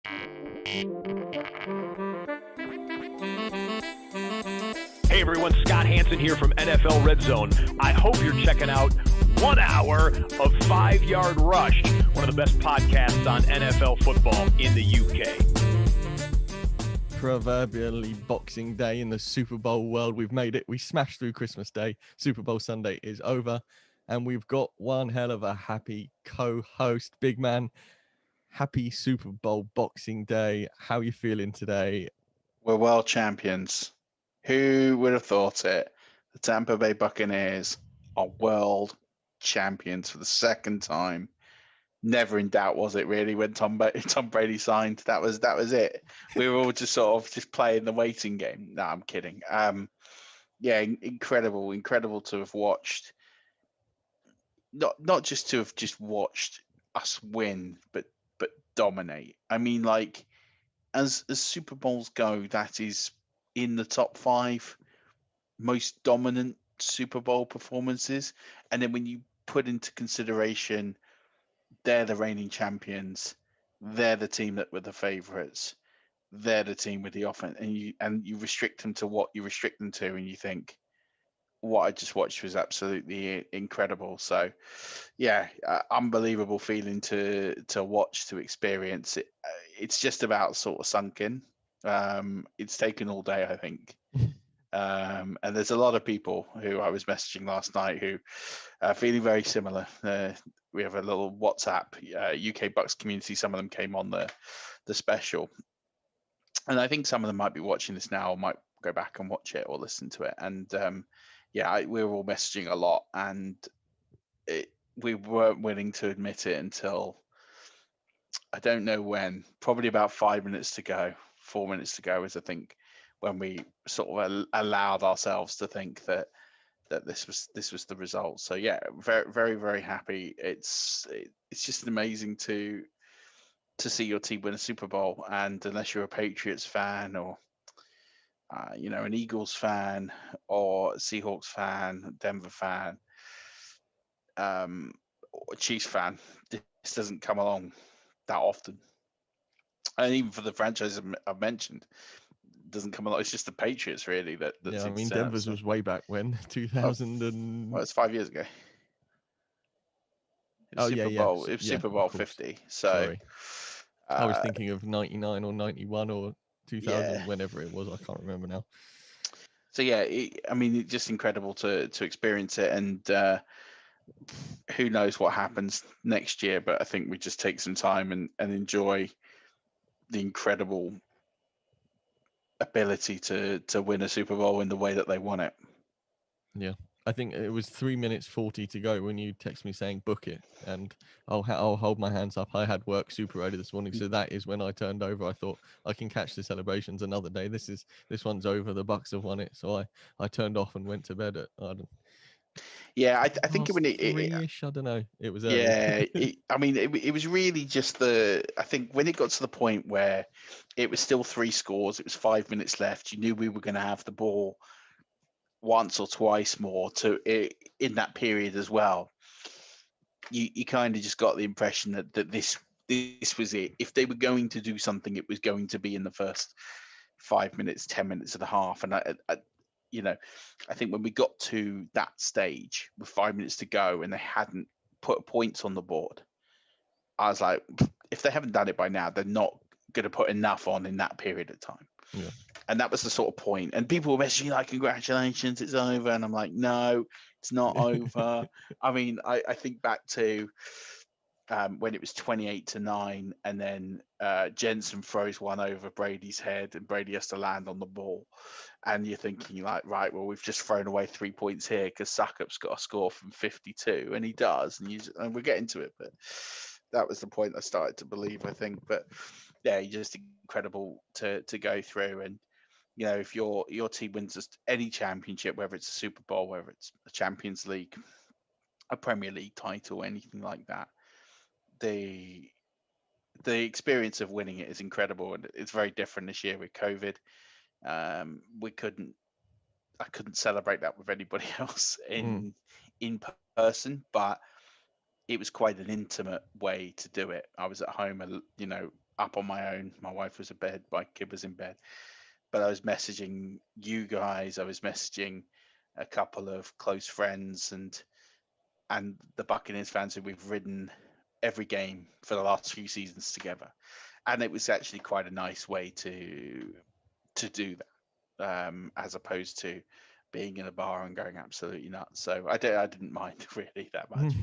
Hey everyone, Scott Hansen here from NFL Red Zone. I hope you're checking out 1 hour of 5 Yard Rush, one of the best podcasts on NFL football in the UK. Proverbially Boxing Day in the Super Bowl world. We've made it. We smashed through Christmas Day. Super Bowl Sunday is over. And we've got one hell of a happy co-host. Big man, happy Super Bowl Boxing Day. How are you feeling today? We're world champions. Who would have thought it? The Tampa Bay Buccaneers are world champions for the second time. Never in doubt, was it really, when Tom Brady signed? That was it. We were all just playing the waiting game. No, I'm kidding. Yeah, incredible to have watched. Not just to have just watched us win, but dominate. I mean, like, as Super Bowls go, that is in the top 5 most dominant Super Bowl performances. And then when you put into consideration they're the reigning champions, they're the team that were the favorites, they're the team with the offense, and you restrict them to what you restrict them to, and you think what I just watched was absolutely incredible. So yeah, unbelievable feeling to watch, to experience it. It's just about sort of sunk in. It's taken all day, I think. And there's a lot of people who I was messaging last night who are feeling very similar. We have a little WhatsApp UK Bucks community. Some of them came on the special, and I think some of them might be watching this now, or might go back and watch it or listen to it. And we were all messaging a lot, and we weren't willing to admit it until I don't know when. Probably about 5 minutes to go, 4 minutes to go, is I think when we sort of allowed ourselves to think that this was the result. So yeah, very very very happy. It's just amazing to see your team win a Super Bowl, and unless you're a Patriots fan or an Eagles fan or Seahawks fan, Denver fan, or Chiefs fan, this doesn't come along that often. And even for the franchise I've mentioned, doesn't come along. It's just the Patriots really that. Yeah, I mean, Denver's was way back when 2000 and. Well, it's 5 years ago. Super Bowl. It was Super Bowl 50. So sorry. I was thinking of 99 or 91 or 2000, whenever it was. I can't remember now. So yeah, it's just incredible to experience it, and who knows what happens next year. But I think we just take some time and enjoy the incredible ability to win a Super Bowl in the way that they won it. Yeah, I think it was 3 minutes 40 to go when you text me saying book it, and I'll hold my hands up. I had work super early this morning, so that is when I turned over. I thought I can catch the celebrations another day. This one's over. The Bucks have won it, so I turned off and went to bed at I think when three-ish, I don't know. It was early. Yeah, it was really just I think when it got to the point where it was still 3 scores, it was 5 minutes left. You knew we were going to have the ball once or twice more in that period as well. You kind of just got the impression that this was it. If they were going to do something, it was going to be in the first 5 minutes, 10 minutes of the half. And I think when we got to that stage with 5 minutes to go and they hadn't put points on the board, I was like, if they haven't done it by now, they're not going to put enough on in that period of time. Yeah. And that was the sort of point. And people were messaging like, congratulations, it's over. And I'm like, no, it's not over. I mean, I think back to when it was 28-9, and then Jensen throws one over Brady's head, and Brady has to land on the ball. And you're thinking like, right, well, we've just thrown away 3 points here because Sackup's got a score from 52, and he does, and we're getting to it. But that was the point I started to believe, I think. But yeah, just incredible to go through. And if your team wins just any championship, whether it's a Super Bowl, whether it's a Champions League, a Premier League title, anything like that, the experience of winning it is incredible, and it's very different this year with COVID. I couldn't celebrate that with anybody else in person, but it was quite an intimate way to do it. I was at home, up on my own. My wife was in bed, my kid was in bed, but I was messaging you guys. I was messaging a couple of close friends and the Buccaneers fans who we've ridden every game for the last few seasons together, and it was actually quite a nice way to do that, as opposed to being in a bar and going absolutely nuts. So I didn't mind really that much.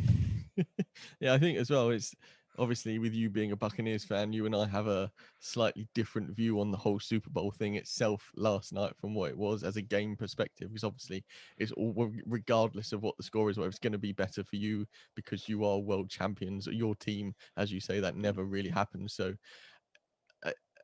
Yeah, I think as well, it's obviously with you being a Buccaneers fan, you and I have a slightly different view on the whole Super Bowl thing itself last night from what it was as a game perspective, because obviously it's all, regardless of what the score is, whether it's going to be better for you because you are world champions, your team, as you say, that never really happens. So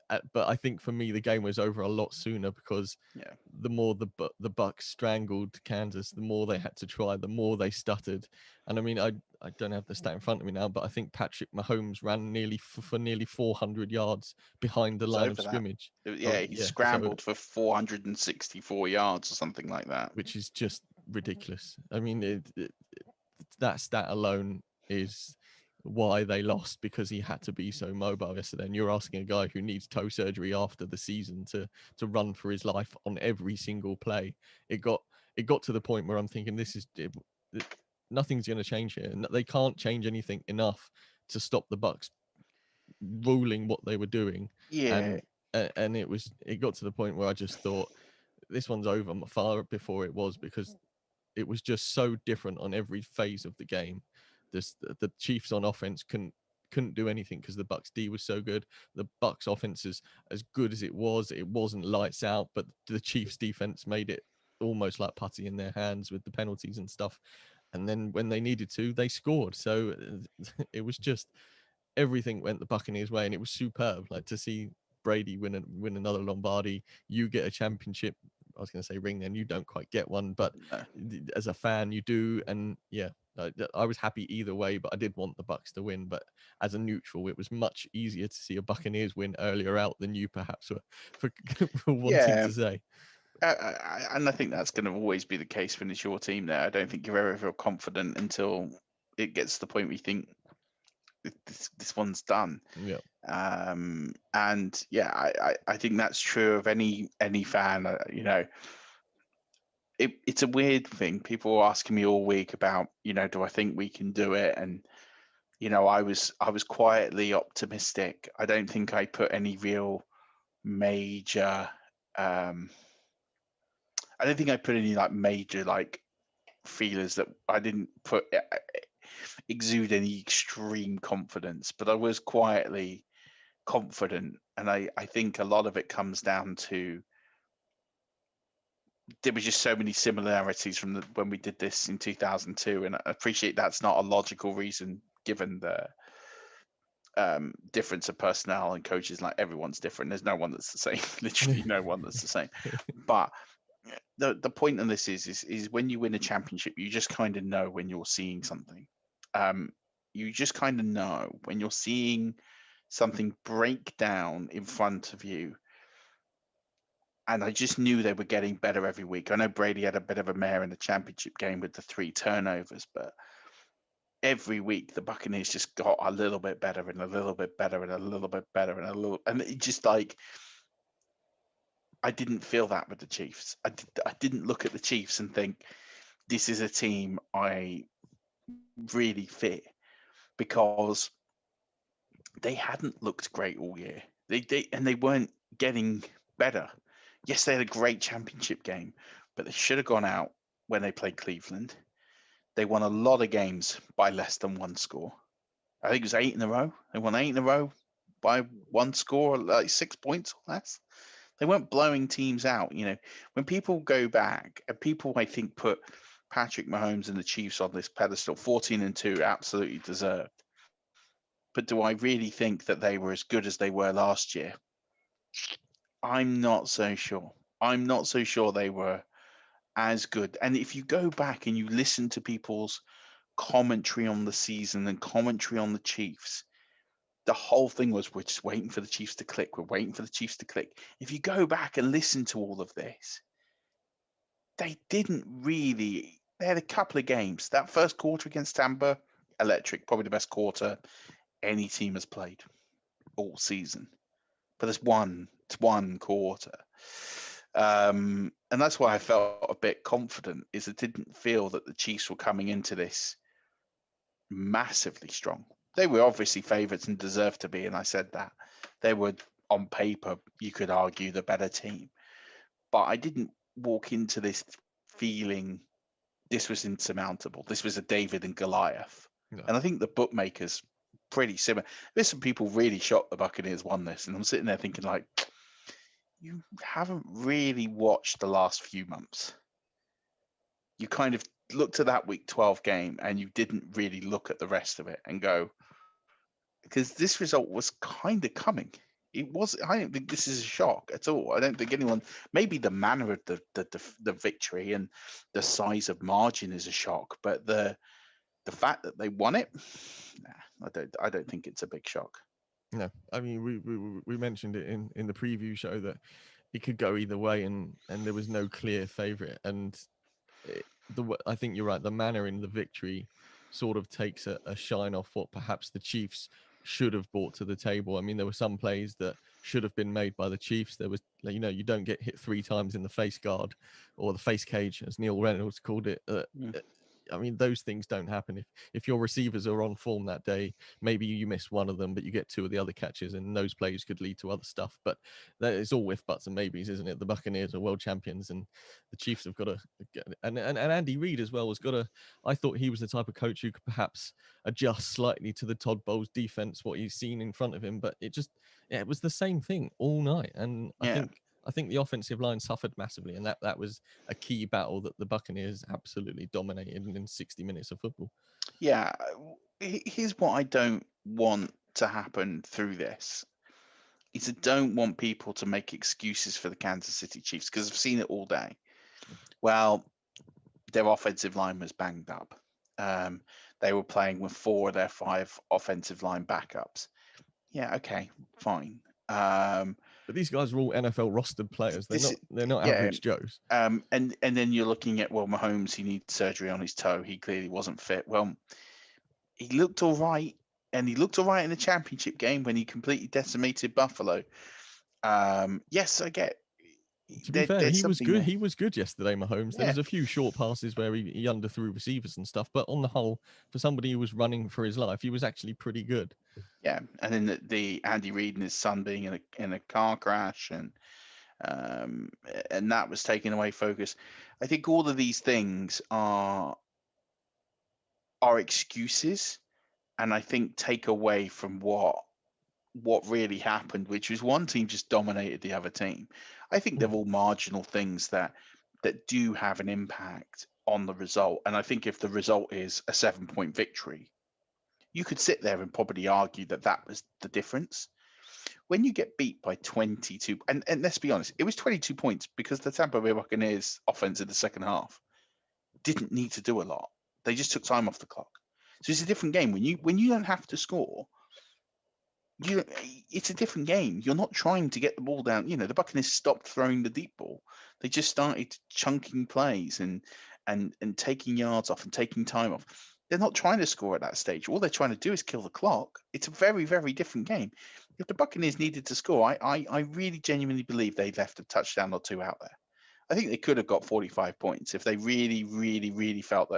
uh, but I think for me the game was over a lot sooner because Yeah. the more the Bucks strangled Kansas, the more they had to try, the more they stuttered. And I mean, I don't have the stat in front of me now, but I think Patrick Mahomes ran nearly for nearly 400 yards behind the It was line of over that. scrimmage. Yeah, he Yeah, so scrambled for 464 yards or something like that. which is just ridiculous. I mean, that stat alone is why they lost, because he had to be so mobile yesterday. And you're asking a guy who needs toe surgery after the season to run for his life on every single play. It got to the point where I'm thinking nothing's going to change here. They can't change anything enough to stop the Bucks ruling what they were doing. Yeah, And it got to the point where I just thought this one's over far before it was, because it was just so different on every phase of the game. The Chiefs on offense couldn't do anything because the Bucks D was so good. The Bucks offense is as good as it wasn't lights out, but the Chiefs defense made it almost like putty in their hands with the penalties and stuff. And then when they needed to, they scored. So it was just everything went the Buccaneers' way, and it was superb. Like to see Brady win another Lombardi, you get a championship. I was going to say ring, then you don't quite get one, but no. as a fan, you do. And yeah, I was happy either way, but I did want the Bucks to win. But as a neutral, it was much easier to see a Buccaneers win earlier out than you perhaps were for, for wanting Yeah, to say. and I think that's going to always be the case when it's your team there. I don't think you ever feel confident until it gets to the point where you think this one's done. Yeah, And yeah, I think that's true of any fan. It's a weird thing. People are asking me all week about, do I think we can do it? And I was quietly optimistic. I don't think I put any real major. Um, I don't think I put any like major like feelers that I didn't put exude any extreme confidence, but I was quietly confident, and I think a lot of it comes down to there was just so many similarities from when we did this in 2002, and I appreciate that's not a logical reason given the difference of personnel and coaches. Like everyone's different. There's no one that's the same. Literally, no one that's the same. But the point of this is when you win a championship, you just kind of know when you're seeing something. You just kind of know when you're seeing something break down in front of you. And I just knew they were getting better every week. I know Brady had a bit of a mare in the championship game with the 3 turnovers, but every week the Buccaneers just got a little bit better and a little bit better and a little bit better and it just like I didn't feel that with the Chiefs. I didn't look at the Chiefs and think this is a team I really fear, because they hadn't looked great all year. They weren't getting better. Yes, they had a great championship game, but they should have gone out when they played Cleveland. They won a lot of games by less than one score. I think it was 8 in a row. They won 8 in a row by one score, like 6 points or less. They weren't blowing teams out. When people go back, and people I think put Patrick Mahomes and the Chiefs on this pedestal, 14-2, absolutely deserved. But do I really think that they were as good as they were last year? I'm not so sure. I'm not so sure they were as good. And if you go back and you listen to people's commentary on the season and commentary on the Chiefs, the whole thing was we're just waiting for the Chiefs to click. We're waiting for the Chiefs to click. If you go back and listen to all of this, they didn't really. They had a couple of games. That first quarter against Tampa, electric, probably the best quarter any team has played. all season, but it's one quarter. And that's why I felt a bit confident. Is it didn't feel that the Chiefs were coming into this massively strong. They were obviously favourites and deserved to be, and I said that. They were, on paper, you could argue, the better team. But I didn't walk into this feeling this was insurmountable. This was a David and Goliath. No. And I think the bookmakers pretty similar. There's some people really shocked the Buccaneers won this, and I'm sitting there thinking, like, you haven't really watched the last few months. You kind of looked at that week 12 game and you didn't really look at the rest of it and go, because this result was kind of coming. It was. I don't think this is a shock at all. I don't think anyone. Maybe the manner of the victory and the size of margin is a shock, but the fact that they won it, nah, I don't think it's a big shock. No, I mean we mentioned it in the preview show that it could go either way, and there was no clear favourite. And I think you're right. The manner in the victory sort of takes a shine off what perhaps the Chiefs should have brought to the table. I mean, there were some plays that should have been made by the Chiefs. There was, you don't get hit 3 times in the face guard or the face cage, as Neil Reynolds called it. I mean, those things don't happen. If your receivers are on form that day, maybe you miss one of them, but you get 2 of the other catches, and those plays could lead to other stuff. But it's all if buts and maybes, isn't it? The Buccaneers are world champions, and the Chiefs have got to get. And Andy Reid as well has got to. I thought he was the type of coach who could perhaps adjust slightly to the Todd Bowles defense, what he's seen in front of him. But it was the same thing all night, and I think the offensive line suffered massively, and that was a key battle that the Buccaneers absolutely dominated in 60 minutes of football. Yeah, here's what I don't want to happen through this. Is I don't want people to make excuses for the Kansas City Chiefs, because I've seen it all day. Well, their offensive line was banged up. They were playing with 4 of their 5 offensive line backups. Yeah, okay, fine. But these guys are all NFL rostered players. They're not average Joes. And then you're looking at, well, Mahomes, he needs surgery on his toe. He clearly wasn't fit. Well, he looked all right, and he looked all right in the championship game when he completely decimated Buffalo. Yes, I get. To be fair, he was good. There. He was good yesterday, Mahomes. Yeah. There was a few short passes where he underthrew receivers and stuff, but on the whole, for somebody who was running for his life, he was actually pretty good. Yeah, and then the Andy Reid and his son being in a car crash, and that was taking away focus. I think all of these things are excuses, and I think take away from what really happened, which was one team just dominated the other team. I think they're all marginal things that do have an impact on the result. And I think if the result is a 7-point victory, you could sit there and probably argue that was the difference. When you get beat by 22, and let's be honest, it was 22 points because the Tampa Bay Buccaneers offense in the second half didn't need to do a lot. They just took time off the clock. So it's a different game. When you don't have to score, it's a different game. You're not trying to get the ball down. The Buccaneers stopped throwing the deep ball. They just started chunking plays and taking yards off and taking time off. They're not trying to score at that stage. All they're trying to do is kill the clock. It's a very, very different game. If the Buccaneers needed to score, I really genuinely believe they left a touchdown or 2 out there. I think they could have got 45 points if they really, really, really felt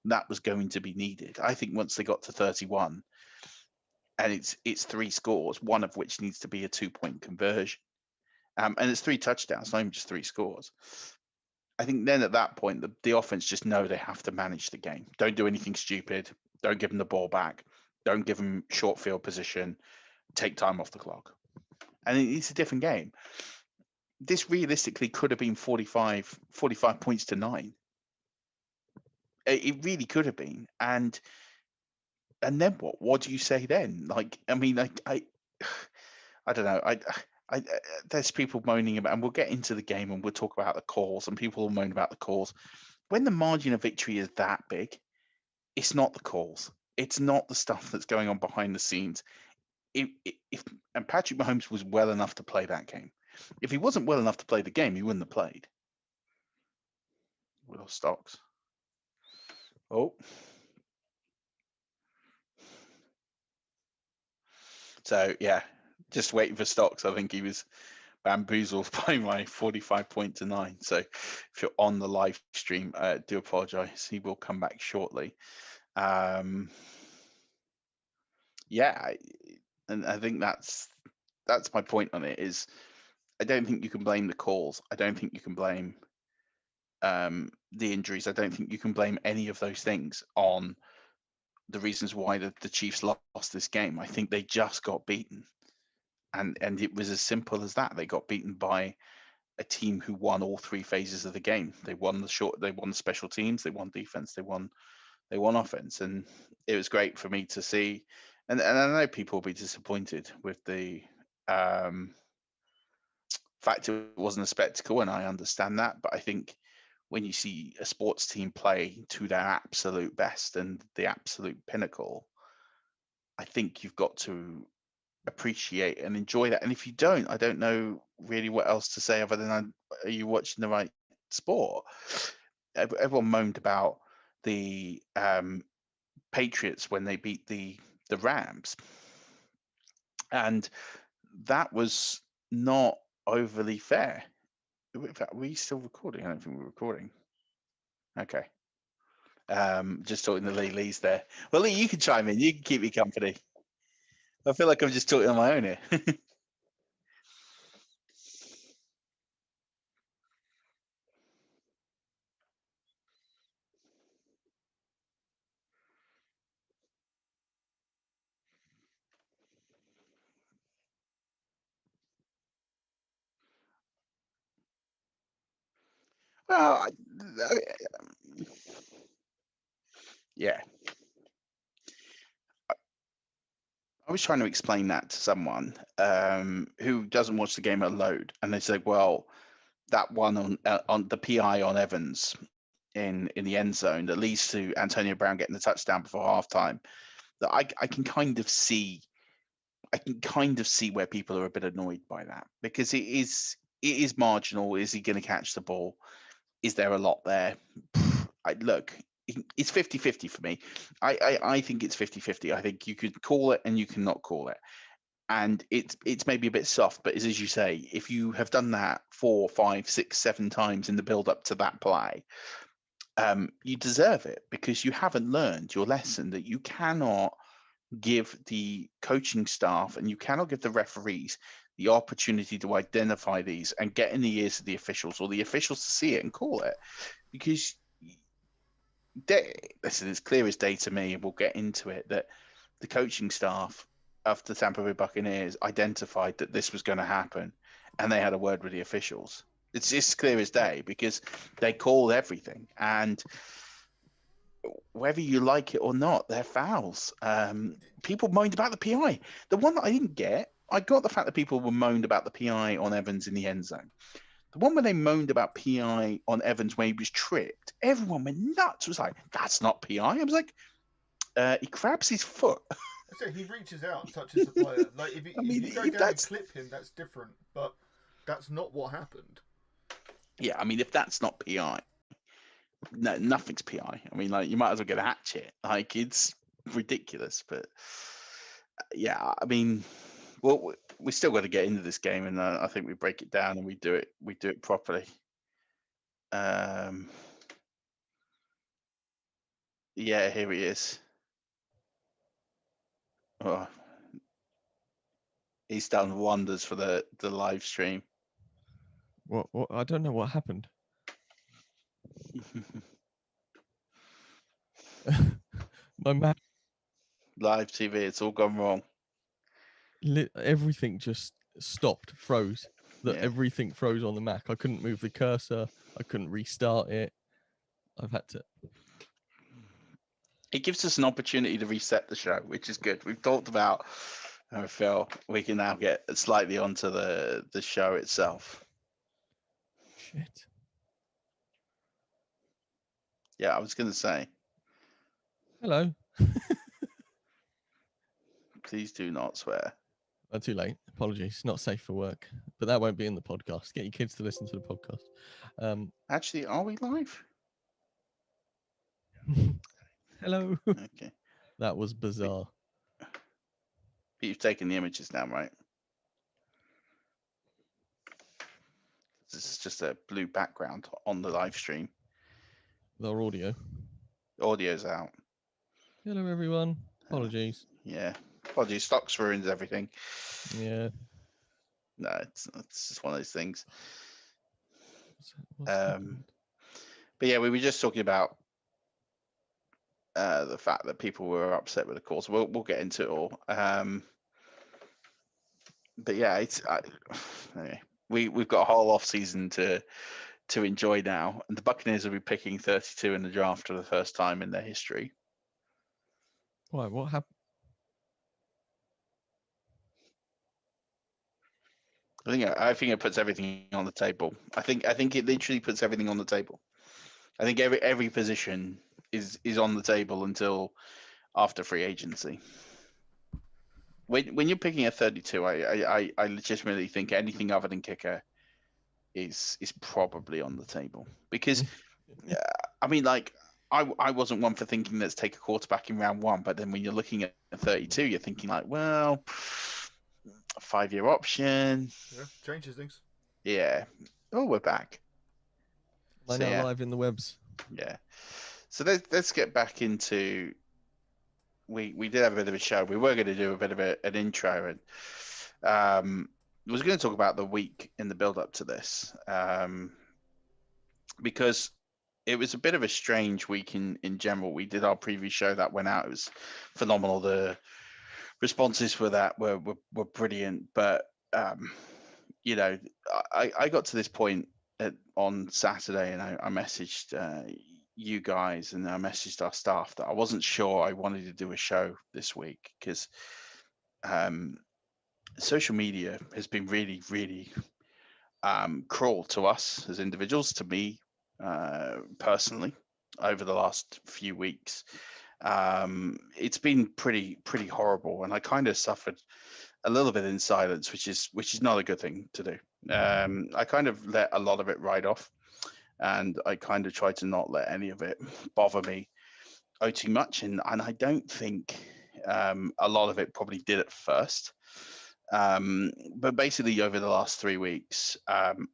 that was going to be needed. I think once they got to 31, and it's 3 scores, one of which needs to be a 2-point conversion, and it's 3 touchdowns, not even just 3 scores. I think then at that point, the offense just know they have to manage the game. Don't do anything stupid. Don't give them the ball back. Don't give them short field position. Take time off the clock. And it's a different game. This realistically could have been 45 points to 9. It really could have been. And then what? What do you say then? Like, I mean, I don't know. There's people moaning about, and we'll get into the game and we'll talk about the calls, and people will moan about the calls. When the margin of victory is that big, it's not the calls. It's not the stuff that's going on behind the scenes. And Patrick Mahomes was well enough to play that game. If he wasn't well enough to play the game, he wouldn't have played. Will Stocks. Oh. So, yeah, just waiting for stocks. I think he was bamboozled by my 45 point to 9. So if you're on the live stream, do apologize. He will come back shortly. Yeah, and I think that's my point on it. Is I don't think you can blame the calls. I don't think you can blame the injuries. I don't think you can blame any of those things on the reasons why the Chiefs lost this game. I think they just got beaten, and it was as simple as that. They got beaten by a team who won all three phases of the game. They won the special teams, they won defense, they won offense, and it was great for me to see. And I know people will be disappointed with the fact it wasn't a spectacle, and I understand that. But I think when you see a sports team play to their absolute best and the absolute pinnacle, I think you've got to appreciate and enjoy that. And if you don't, I don't know really what else to say other than are you watching the right sport? Everyone moaned about the Patriots when they beat the Rams, and that was not overly fair. In fact, are we still recording? I don't think we're recording. Okay. Just talking to Lee's there. Well, Lee, you can chime in. You can keep me company. I feel like I'm just talking on my own here. Well, yeah. I was trying to explain that to someone who doesn't watch the game at load, and they said, "Well, that one on the PI on Evans in the end zone that leads to Antonio Brown getting the touchdown before halftime." That I can kind of see. I can kind of see where people are a bit annoyed by that, because it is marginal. Is he going to catch the ball? Is there a lot there? Look, it's 50-50 for me. I think it's 50-50. I think you could call it and you cannot call it. And it's maybe a bit soft, but as you say, if you have done that 4, 5, 6, 7 times in the build up to that play, you deserve it, because you haven't learned your lesson that you cannot give the coaching staff and you cannot give the referees the opportunity to identify these and get in the ears of the officials, or the officials to see it and call it. Because listen, it's clear as day to me, and we'll get into it, that the coaching staff of the Tampa Bay Buccaneers identified that this was going to happen, and they had a word with the officials. It's just clear as day, because they called everything, and whether you like it or not, they're fouls. People moaned about the PI. The one that I didn't get, I got the fact that people were moaned about the PI on Evans in the end zone. The one where they moaned about PI on Evans when he was tripped, everyone went nuts. It was like, that's not PI. I was like, he grabs his foot. So he reaches out and touches the player. Like if you go down and clip him, that's different. But that's not what happened. Yeah, I mean, if that's not PI, no, nothing's PI. I mean, like, you might as well get a hatchet. Like, it's ridiculous. But yeah, I mean, well, we still got to get into this game, and I think we break it down and we do it properly. Yeah, here he is. Oh, he's done wonders for the live stream. What? I don't know what happened. My Mac. Live TV, it's all gone wrong. Everything just stopped, froze. Yeah. Everything froze on the Mac. I couldn't move the cursor. I couldn't restart it. I've had to. It gives us an opportunity to reset the show, which is good. We've talked about Phil. We can now get slightly onto the show itself. Shit. Yeah, I was going to say. Hello. Please do not swear. Too late. Apologies. Not safe for work. But that won't be in the podcast. Get your kids to listen to the podcast. Actually, are we live? Hello. Okay. That was bizarre. But you've taken the images now, right? It's just a blue background on the live stream. Our audio. Audio's out. Hello, everyone. Apologies. Yeah. Apologies. Stocks ruins everything. Yeah. No, it's just one of those things. What's happened? But yeah, we were just talking about the fact that people were upset with the calls. We'll get into it all. But yeah, anyway, we've got a whole off season to enjoy now, and the Buccaneers will be picking 32 in the draft for the first time in their history. Why? What happened? I think it puts everything on the table. I think it literally puts everything on the table. I think every position is on the table until after free agency. When you're picking a 32, I legitimately think anything other than kicker is probably on the table, because I mean, like, I wasn't one for thinking let's take a quarterback in round 1, but then when you're looking at 32, you're thinking like, well, a 5-year option. Yeah, changes things. Yeah. Oh, we're back. Am I now live in the webs? Yeah. So let's get back into. We did have a bit of a show. We were going to do a bit of an intro, and I was going to talk about the week in the build up to this, because it was a bit of a strange week in general. We did our preview show that went out. It was phenomenal. The responses for that were brilliant. But you know, I got to this point on Saturday, and I messaged you guys, and I messaged our staff that I wasn't sure I wanted to do a show this week, because social media has been really, really cruel to us as individuals, to me personally, over the last few weeks. It's been pretty horrible, and I kind of suffered a little bit in silence, which is not a good thing to do. I kind of let a lot of it ride off, and I kind of tried to not let any of it bother me too much. And I don't think a lot of it probably did at first. But basically, over the last 3 weeks,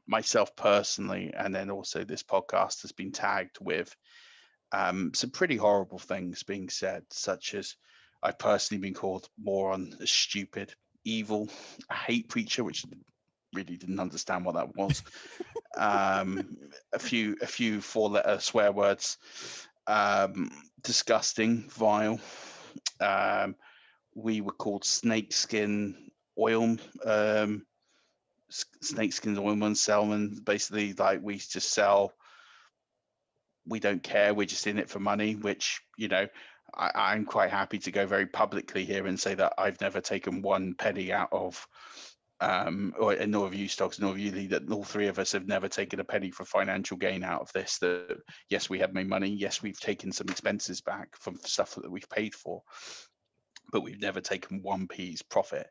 myself personally, and then also this podcast, has been tagged with some pretty horrible things being said, such as I've personally been called moron, a stupid, evil, a hate preacher, which really didn't understand what that was. A few 4-letter swear words, disgusting, vile. We were called snakeskin oil, snakeskin oilman, salesman. Basically, like, we just sell. We don't care. We're just in it for money, which, you know, I'm quite happy to go very publicly here and say that I've never taken one penny out of, or nor have you, Stocks, nor have you, Lee, that all three of us have never taken a penny for financial gain out of this. That yes, we have made money. Yes, we've taken some expenses back from stuff that we've paid for, but we've never taken 1p's profit.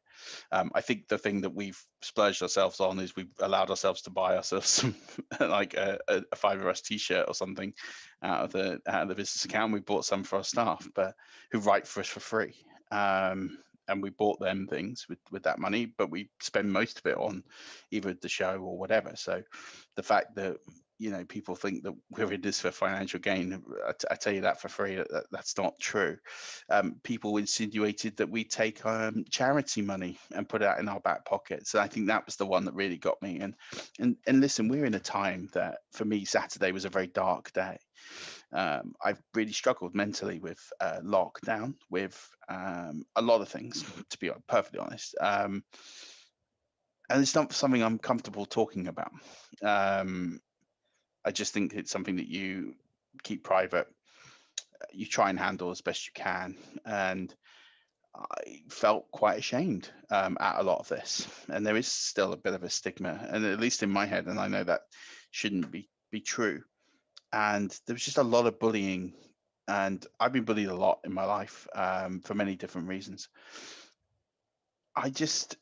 I think the thing that we've splurged ourselves on is we've allowed ourselves to buy ourselves some, like a Five of Us t-shirt or something out of the business account. We bought some for our staff, but who write for us for free. And we bought them things with that money, but we spend most of it on either the show or whatever. So the fact that, you know, people think that we're in this for financial gain, I tell you that for free, that's not true. People insinuated that we take charity money and put it out in our back pockets. And I think that was the one that really got me. And listen, we're in a time that, for me, Saturday was a very dark day. I've really struggled mentally with lockdown, with a lot of things, to be perfectly honest. And it's not something I'm comfortable talking about. I just think it's something that you keep private. You try and handle as best you can. And I felt quite ashamed at a lot of this. And there is still a bit of a stigma, and at least in my head, and I know that shouldn't be true. And there was just a lot of bullying. And I've been bullied a lot in my life for many different reasons. I just,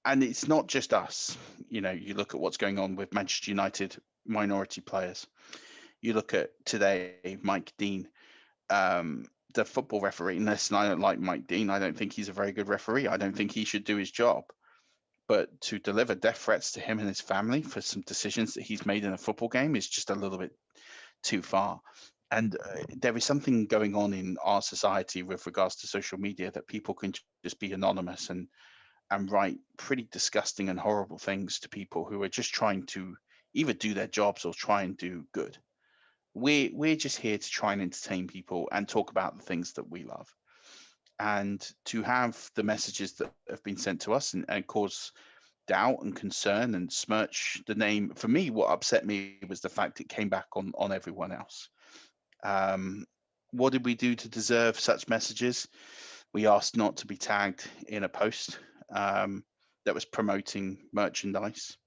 and it's not just us. You know, you look at what's going on with Manchester United minority players. You look at today, Mike Dean, the football referee. And listen, I don't like Mike Dean. I don't think he's a very good referee. I don't think he should do his job. But to deliver death threats to him and his family for some decisions that he's made in a football game is just a little bit too far. And there is something going on in our society with regards to social media that people can just be anonymous and write pretty disgusting and horrible things to people who are just trying to either do their jobs or try and do good. We're just here to try and entertain people and talk about the things that we love. And to have the messages that have been sent to us and cause doubt and concern and smirch the name, for me, what upset me was the fact it came back on everyone else. What did we do to deserve such messages? We asked not to be tagged in a post that was promoting merchandise.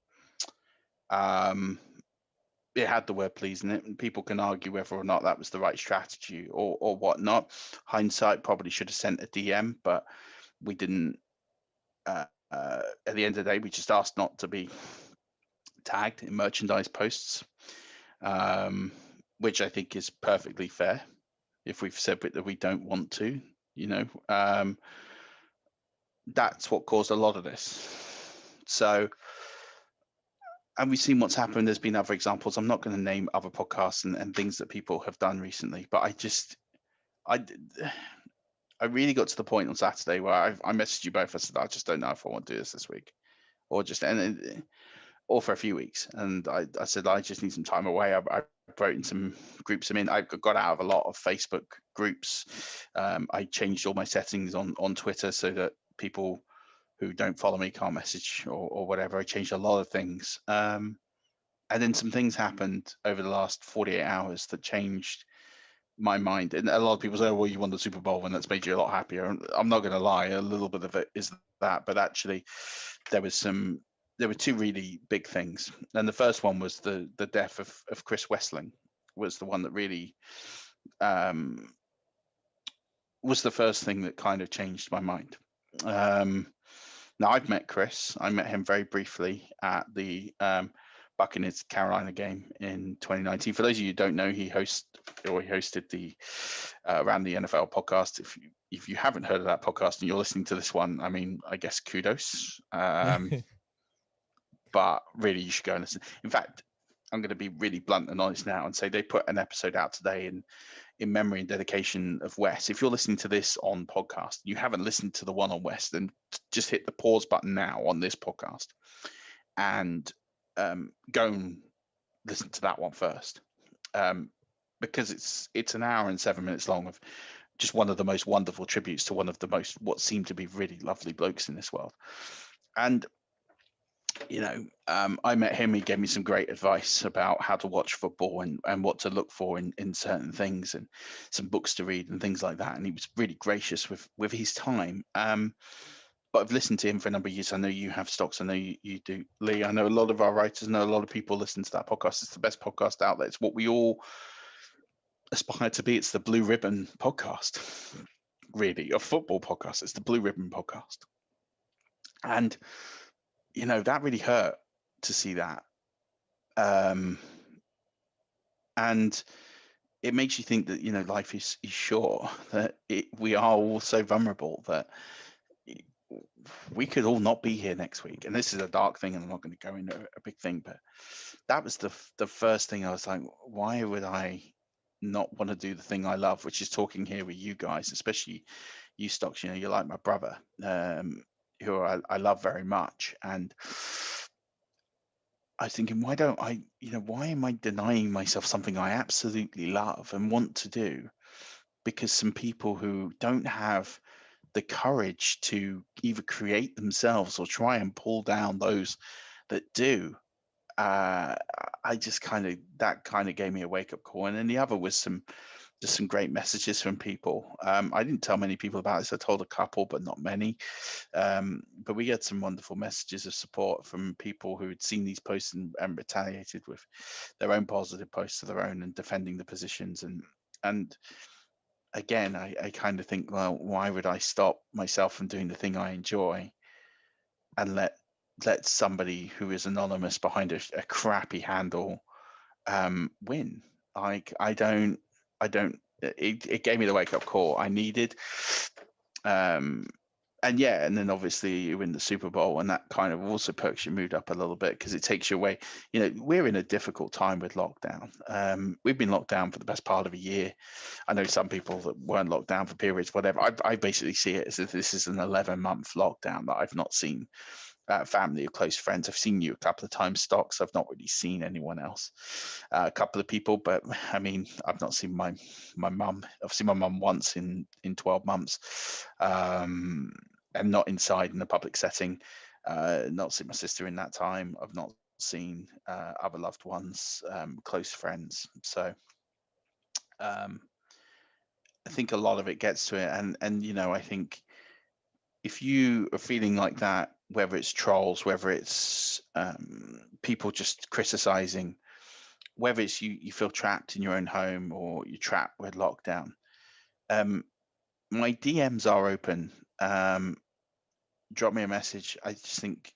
It had the word please in it, and people can argue whether or not that was the right strategy or whatnot. Hindsight, probably should have sent a DM, but we didn't. At the end of the day, we just asked not to be tagged in merchandise posts, which I think is perfectly fair. If we've said that we don't want to, that's what caused a lot of this. So, and we've seen what's happened. There's been other examples. I'm not going to name other podcasts and things that people have done recently, but I really got to the point on Saturday where I messaged you both. I said, I just don't know if I want to do this week, or or for a few weeks. And I said, I just need some time away. I wrote in some groups. I mean, I got out of a lot of Facebook groups. I changed all my settings on Twitter so that people who don't follow me can't message or whatever. I changed a lot of things. And then some things happened over the last 48 hours that changed my mind. And a lot of people say, well, you won the Super Bowl and that's made you a lot happier. I'm not going to lie, a little bit of it is that, but actually there were two really big things. And the first one was the death of Chris Wesseling was the one that really was the first thing that kind of changed my mind. Now, I've met Chris. I met him very briefly at the Buccaneers Carolina game in 2019. For those of you who don't know, he hosted the Around the NFL podcast. If you haven't heard of that podcast and you're listening to this one, I mean, I guess kudos. But really, you should go and listen. In fact, I'm going to be really blunt and honest now and say they put an episode out today in memory and dedication of Wes. If you're listening to this on podcast, you haven't listened to the one on Wes, then just hit the pause button now on this podcast and go and listen to that one first, because it's an hour and 7 minutes long of just one of the most wonderful tributes to one of the most what seem to be really lovely blokes in this world. And I met him. He gave me some great advice about how to watch football and what to look for in certain things and some books to read and things like that. And he was really gracious with his time. But I've listened to him for a number of years. I know you have, Stocks. I know you do, Lee. I know a lot of our writers, know a lot of people listen to that podcast. It's the best podcast out there. It's what we all aspire to be. It's the Blue Ribbon podcast, really, a football podcast. It's the Blue Ribbon podcast. And that really hurt to see that. And it makes you think that, life is short, that we are all so vulnerable that we could all not be here next week. And this is a dark thing, and I'm not going to go into a big thing, but that was the first thing I was like, why would I not want to do the thing I love, which is talking here with you guys, especially you, Stocks. You're like my brother, who I love very much. And I was thinking, why am I denying myself something I absolutely love and want to do? Because some people who don't have the courage to either create themselves or try and pull down those that do, that kind of gave me a wake up call. And then the other was some great messages from people. I didn't tell many people about this. I told a couple, but not many. But we had some wonderful messages of support from people who had seen these posts and retaliated with their own positive posts of their own and defending the positions. And again, I kind of think, well, why would I stop myself from doing the thing I enjoy and let somebody who is anonymous behind a crappy handle win? I don't. It gave me the wake up call I needed. and then obviously you win the Super Bowl, and that kind of also perks your mood up a little bit because it takes you away. We're in a difficult time with lockdown. We've been locked down for the best part of a year. I know some people that weren't locked down for periods, whatever. I basically see it as if this is an 11-month lockdown that I've not seen family or close friends. I've seen you a couple of times, Stocks. I've not really seen anyone else. A couple of people, but I mean, I've not seen my mum. I've seen my mum once in 12 months, and not inside in a public setting. Not seen my sister in that time. I've not seen other loved ones, close friends. So um, I think a lot of it gets to it, and I think if you are feeling like that, whether it's trolls, whether it's people just criticizing, whether it's you feel trapped in your own home or you're trapped with lockdown, um, my DMs are open. Drop me a message. I just think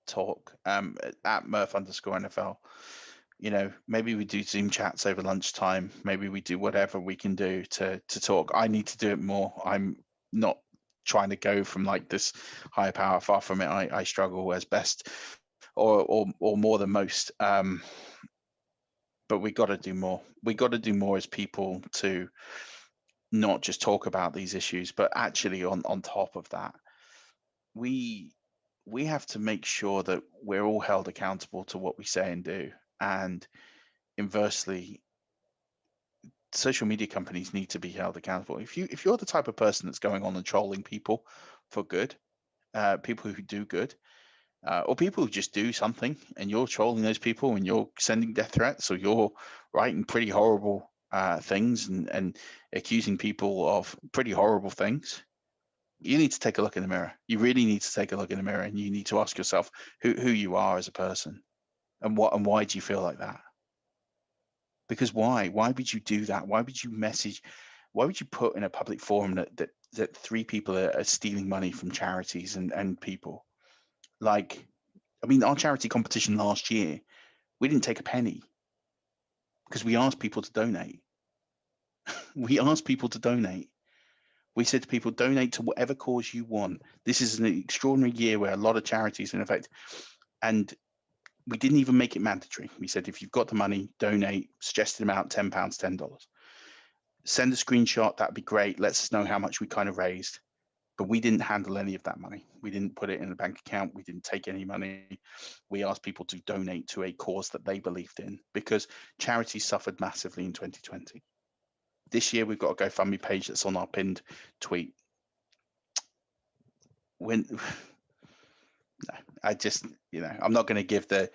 talk at Murph_NFL. Maybe we do Zoom chats over lunchtime. Maybe we do whatever we can do to talk. I need to do it more. I'm not trying to go from like this higher power. Far from it. I struggle as best or more than most. But we got to do more. We got to do more as people to not just talk about these issues, but actually on top of that, we we have to make sure that we're all held accountable to what we say and do. And inversely, social media companies need to be held accountable. If you're the type of person that's going on and trolling people for good, people who do good, or people who just do something, and you're trolling those people and you're sending death threats or you're writing pretty horrible things and accusing people of pretty horrible things, you need to take a look in the mirror. You really need to take a look in the mirror, and you need to ask yourself who you are as a person, and why do you feel like that? Because why would you do that? Why would you message? Why would you put in a public forum that three people are stealing money from charities and people? Like, I mean, our charity competition last year, we didn't take a penny because we asked people to donate. We asked people to donate. We said to people, donate to whatever cause you want. This is an extraordinary year where a lot of charities are in effect. And we didn't even make it mandatory. We said, if you've got the money, donate, suggested amount, £10, $10. Send a screenshot, that'd be great. Let us know how much we kind of raised. But we didn't handle any of that money. We didn't put it in a bank account. We didn't take any money. We asked people to donate to a cause that they believed in, because charities suffered massively in 2020. This year, we've got a GoFundMe page that's on our pinned tweet. When no, I just, I'm not going to give the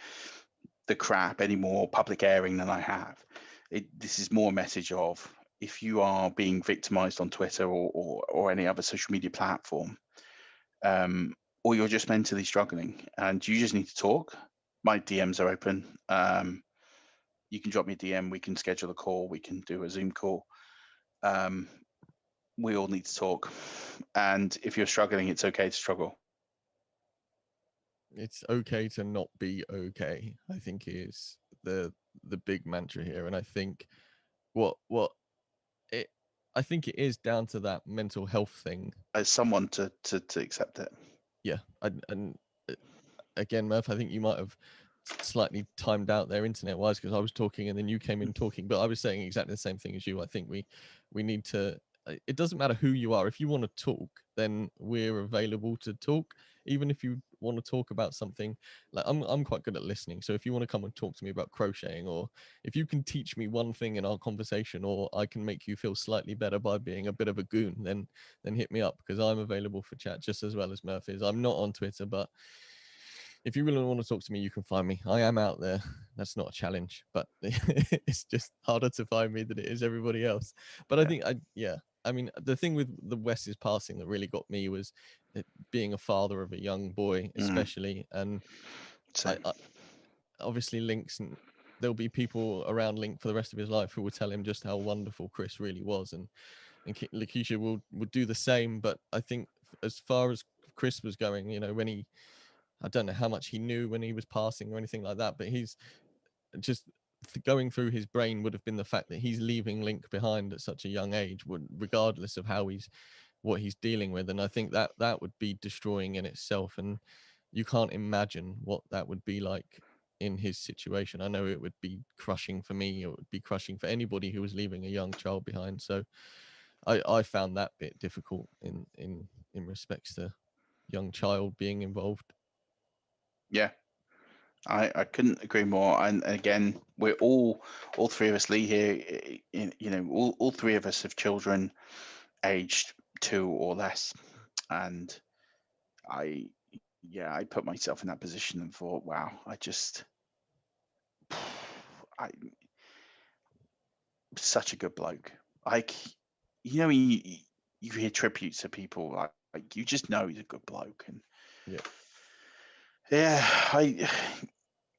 crap any more public airing than I have. This is more a message of, if you are being victimized on Twitter or any other social media platform, or you're just mentally struggling and you just need to talk, my DMs are open. You can drop me a DM. We can schedule a call. We can do a Zoom call. We all need to talk. And if you're struggling, it's okay to struggle. It's okay to not be okay, I think, is the big mantra here. And I think I think it is down to that mental health thing. As someone to accept it. Yeah. And again, Murph, I think you might have slightly timed out there internet wise, because I was talking and then you came in talking, but I was saying exactly the same thing as you. I think we need to, it doesn't matter who you are. If you want to talk, then we're available to talk. Even if you want to talk about something, like I'm quite good at listening. So if you want to come and talk to me about crocheting, or if you can teach me one thing in our conversation, or I can make you feel slightly better by being a bit of a goon, then hit me up, because I'm available for chat just as well as Murph is. I'm not on Twitter, but if you really want to talk to me, you can find me. I am out there. That's not a challenge, but it's just harder to find me than it is everybody else. But I think I mean, the thing with the Wes's passing that really got me was being a father of a young boy, especially. And I obviously Link's, and there'll be people around Link for the rest of his life who will tell him just how wonderful Chris really was. And Lakeisha would do the same. But I think as far as Chris was going, when I don't know how much he knew when he was passing or anything like that, but he's just going through his brain would have been the fact that he's leaving Link behind at such a young age, regardless of how he's what he's dealing with, and I think that that would be destroying in itself, and you can't imagine what that would be like in his situation. I know it would be crushing for me, it would be crushing for anybody who was leaving a young child behind. So I found that bit difficult in respects to young child being involved. Yeah, I couldn't agree more. And again, we're all three of us, Lee here, all three of us have children aged 2 or less, and I I put myself in that position and thought, wow, I such a good bloke. Like, you hear tributes to people, like you just know he's a good bloke. And Yeah. yeah, I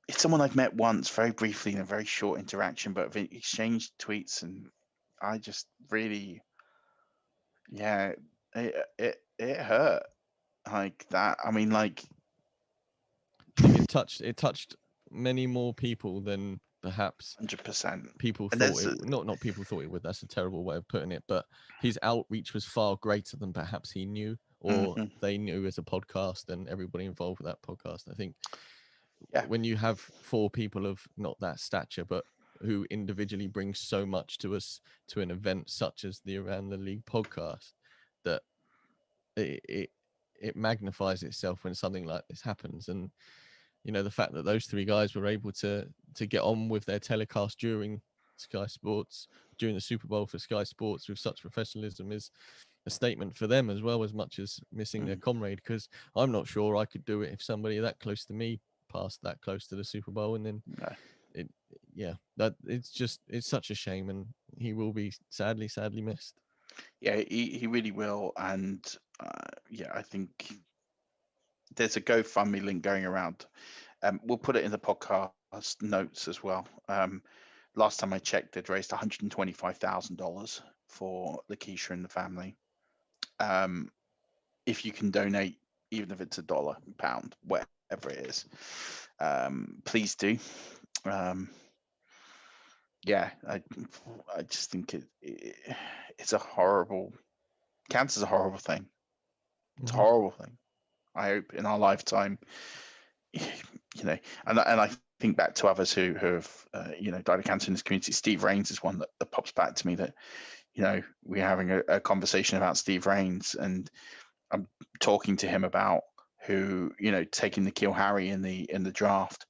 it's someone I've met once, very briefly in a very short interaction, but we exchanged tweets, and I just really, yeah, it hurt like that. I mean, like, I think it touched many more people than perhaps 100%. people And thought there's it not people thought it would. That's a terrible way of putting it, but his outreach was far greater than perhaps he knew, or Mhm. they knew as a podcast and everybody involved with that podcast. I think Yeah. when you have 4 people of not that stature, but who individually bring so much to us, to an event such as the Around the League podcast, that it magnifies itself when something like this happens. And the fact that those 3 guys were able to get on with their telecast during Sky Sports, during the Super Bowl for Sky Sports with such professionalism, is a statement for them as well, as much as missing their comrade. Because I'm not sure I could do it if somebody that close to me passed that close to the Super Bowl. And then it's such a shame, and he will be sadly missed. Yeah, he really will. And I think there's a GoFundMe link going around. We'll put it in the podcast notes as well. Last time I checked, they'd raised $125,000 for Lakeisha and the family. If you can donate, even if it's $1, pound, whatever it is, please do. I just think it's a horrible. Cancer's a horrible thing. It's a horrible thing. I hope in our lifetime, and I think back to others who have died of cancer in this community. Steve Rains is one that pops back to me. That we're having a conversation about Steve Rains, and I'm talking to him about who taking N'Keal Harry in the draft,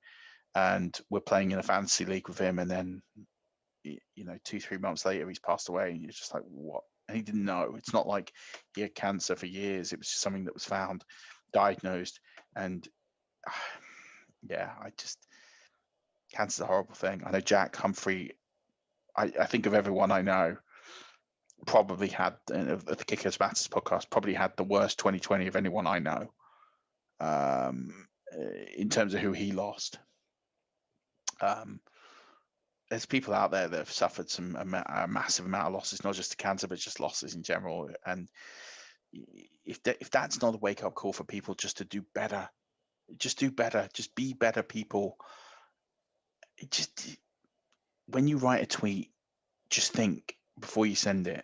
and we're playing in a fantasy league with him, and then 2-3 months later he's passed away, and you're just like, what? And he didn't know. It's not like he had cancer for years. It was just something that was found, diagnosed, and cancer's a horrible thing. I know Jack Humphrey. I think of everyone I know probably had of the Kickers Matters podcast probably had the worst 2020 of anyone I know, in terms of who he lost. There's people out there that have suffered a massive amount of losses, not just to cancer, but just losses in general. And if that's not a wake up call for people just to do better, just be better people. When you write a tweet, just think before you send it.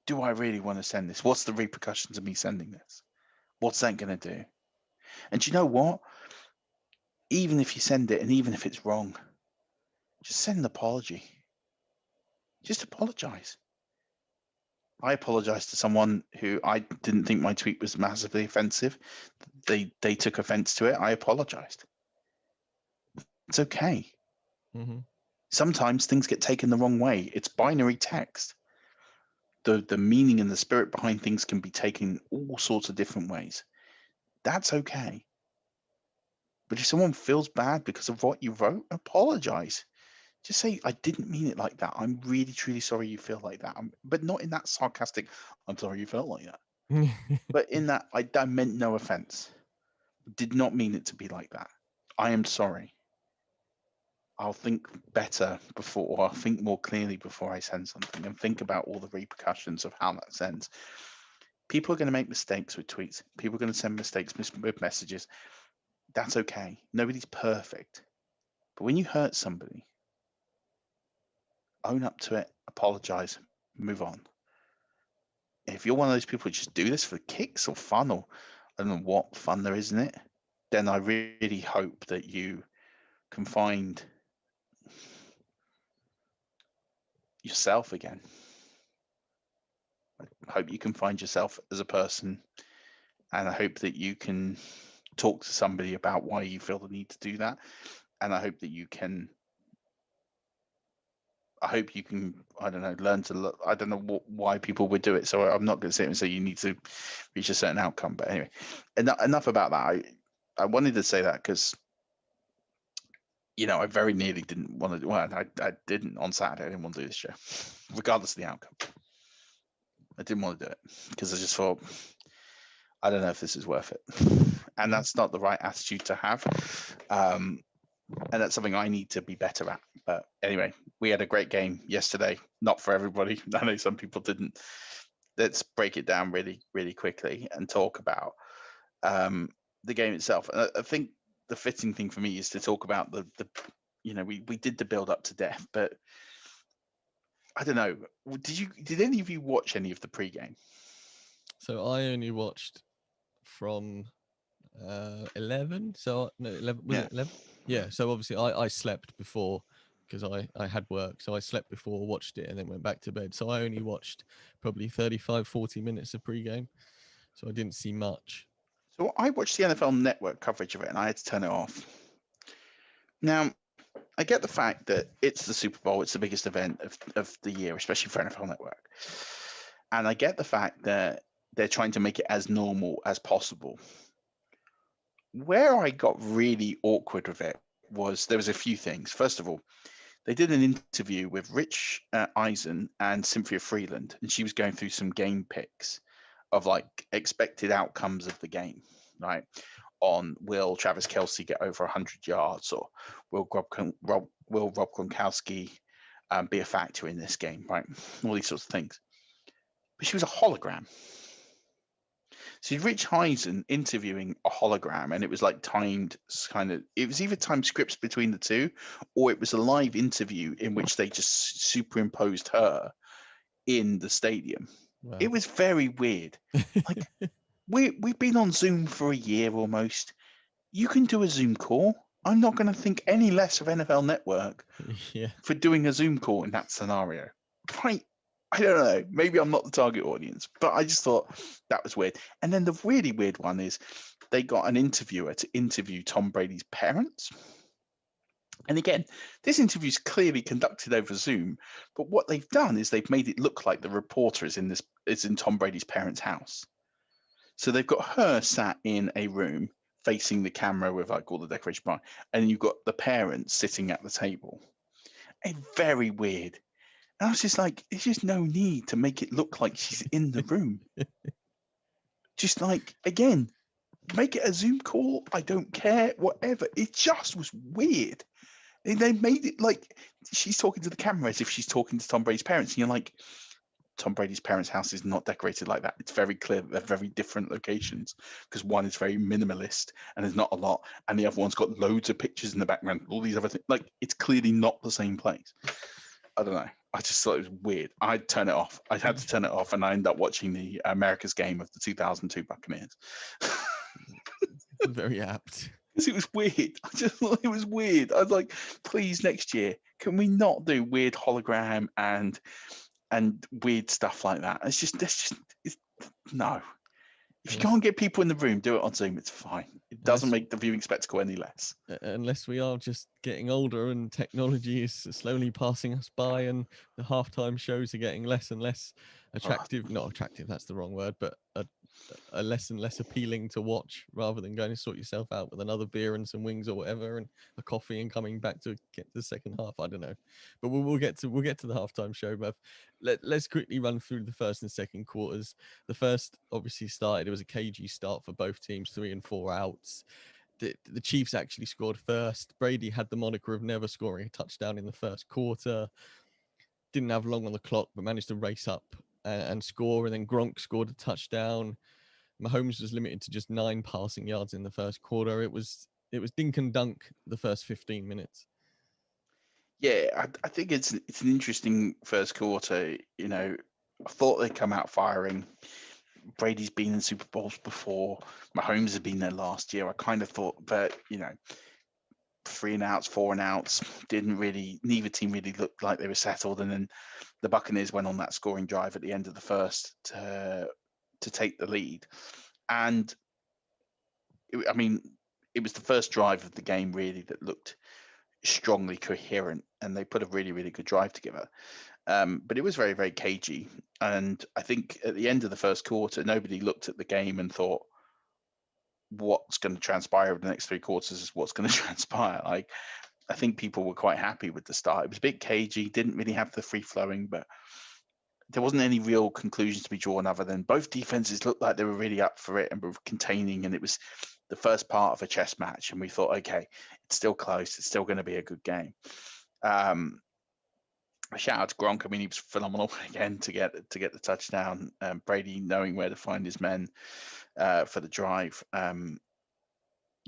Do I really want to send this? What's the repercussions of me sending this? What's that going to do? And you know what? Even if you send it, and even if it's wrong, just send an apology. Just apologize. I apologized to someone who I didn't think my tweet was massively offensive. They took offense to it. I apologized. It's okay. Mm-hmm. Sometimes things get taken the wrong way. It's binary text. The meaning and the spirit behind things can be taken all sorts of different ways. That's okay. But if someone feels bad because of what you wrote, apologize. Just say, I didn't mean it like that. I'm really, truly sorry you feel like that. But not in that sarcastic, I'm sorry you felt like that. But in that, I meant no offense. Did not mean it to be like that. I am sorry. I'll think better before, or I'll think more clearly before I send something, and think about all the repercussions of how that sends. People are going to make mistakes with tweets. People are going to send mistakes with messages. That's okay. Nobody's perfect. But when you hurt somebody, own up to it, apologize, move on. if you're one of those people who just do this for kicks or fun, or I don't know what fun there is in it, then I really hope that you can find yourself again. I hope you can find yourself as a person, and I hope that you can talk to somebody about why you feel the need to do that. And I hope that you can. I hope you can. I don't know. Learn to look. I don't know why people would do it. So I'm not going to sit and say you need to reach a certain outcome. But anyway, enough about that. I wanted to say that because I very nearly didn't want to do. Well, I didn't on Saturday. I didn't want to do this show, regardless of the outcome. I didn't want to do it because I just thought, I don't know if this is worth it, and that's not the right attitude to have. And that's something I need to be better at. But anyway, we had a great game yesterday. Not for everybody. I know some people didn't. Let's break it down really, really quickly and talk about the game itself. And I think the fitting thing for me is to talk about the we did the build up to death, but I don't know. Did any of you watch any of the pre-game? So I only watched from 11. So no, 11 was it 11? Yeah. So obviously I slept before because I had work. So I slept before, watched it, and then went back to bed. So I only watched probably 35-40 minutes of pre-game. So I didn't see much. So I watched the NFL Network coverage of it, and I had to turn it off. Now, I get the fact that it's the Super Bowl. It's the biggest event of the year, especially for NFL Network. And I get the fact that they're trying to make it as normal as possible. Where I got really awkward with it was there was a few things. First of all, they did an interview with Rich Eisen and Cynthia Freeland, and she was going through some game picks of like expected outcomes of the game, right? On will Travis Kelce get over 100 yards, or will Rob Gronkowski be a factor in this game, right? All these sorts of things. But she was a hologram. So Rich Eisen interviewing a hologram, and it was like timed it was either timed scripts between the two, or it was a live interview in which they just superimposed her in the stadium. Wow. It was very weird. Like we've been on Zoom for a year almost. You can do a Zoom call. I'm not going to think any less of NFL Network for doing a Zoom call in that scenario. I don't know. Maybe I'm not the target audience, but I just thought that was weird. And then the really weird one is they got an interviewer to interview Tom Brady's parents. And again, this interview is clearly conducted over Zoom, but what they've done is they've made it look like the reporter is in Tom Brady's parents' house. So they've got her sat in a room facing the camera with like all the decoration behind, and you've got the parents sitting at the table. It's very weird. And I was just like, there's just no need to make it look like she's in the room. Just like, again, make it a Zoom call. I don't care, whatever. It just was weird. And they made it like she's talking to the camera as if she's talking to Tom Brady's parents. And you're like, Tom Brady's parents' house is not decorated like that. It's very clear that they're very different locations, because one is very minimalist and there's not a lot, and the other one's got loads of pictures in the background, all these other things. Like, it's clearly not the same place. I don't know. I just thought it was weird. I'd turn it off. I had to turn it off, and I ended up watching the America's game of the 2002 Buccaneers. Very apt. Because it was weird. I just thought it was weird. I was like, please, next year, can we not do weird hologram and weird stuff like that? It's no. If you can't get people in the room, do it on Zoom. It's fine. It doesn't make the viewing spectacle any less. Unless we are just getting older and technology is slowly passing us by, and the halftime shows are getting less and less attractive. Not attractive, that's the wrong word, but a less and less appealing to watch, rather than going to sort yourself out with another beer and some wings or whatever and a coffee and coming back to get to the second half. I don't know, but we'll get to the halftime show. But let's quickly run through the first and second quarters. The first obviously started. It was a cagey start for both teams, 3 and 4 outs. The Chiefs actually scored first. Brady had the moniker of never scoring a touchdown in the first quarter. Didn't have long on the clock, but managed to race up and score. And then Gronk scored a touchdown. Mahomes was limited to just 9 passing yards in the first quarter. It was dink and dunk the first 15 minutes. Yeah, I think it's an interesting first quarter. You know, I thought they'd come out firing. Brady's been in Super Bowls before. Mahomes had been there last year. I kind of thought, but 3-and-outs, 4-and-outs, neither team really looked like they were settled. And then the Buccaneers went on that scoring drive at the end of the first to take the lead. And it was the first drive of the game really that looked strongly coherent, and they put a really, really good drive together. But it was very, very cagey. And I think at the end of the first quarter, nobody looked at the game and thought, what's going to transpire over the next 3 quarters is what's going to transpire. Like, I think people were quite happy with the start. It was a bit cagey, didn't really have the free flowing, but there wasn't any real conclusions to be drawn other than both defenses looked like they were really up for it and were containing, and it was the first part of a chess match. And we thought, okay, it's still close. It's still going to be a good game. Shout out to Gronk. I mean, he was phenomenal again to get the touchdown. Brady knowing where to find his men for the drive. I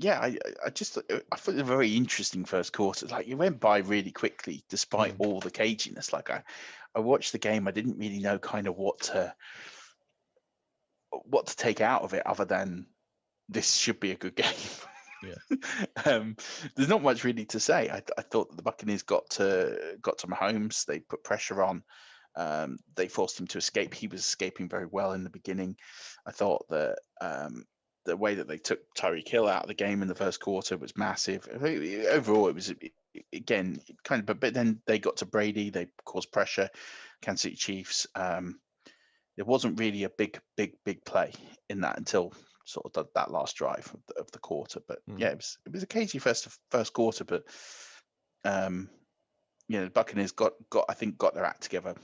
thought it was a very interesting first quarter. Like, it went by really quickly despite all the caginess. Like, I watched the game. I didn't really know kind of what to take out of it other than this should be a good game. Yeah. There's not much really to say. I thought that the Buccaneers got to Mahomes. They put pressure on. They forced him to escape. He was escaping very well in the beginning. I thought that the way that they took Tyreek Hill out of the game in the first quarter was massive. Overall, it was again kind of. But then they got to Brady. They caused pressure. Kansas City Chiefs. There wasn't really a big play in that until sort of that last drive of the quarter. But yeah, it was a cagey first quarter. But the Buccaneers got their act together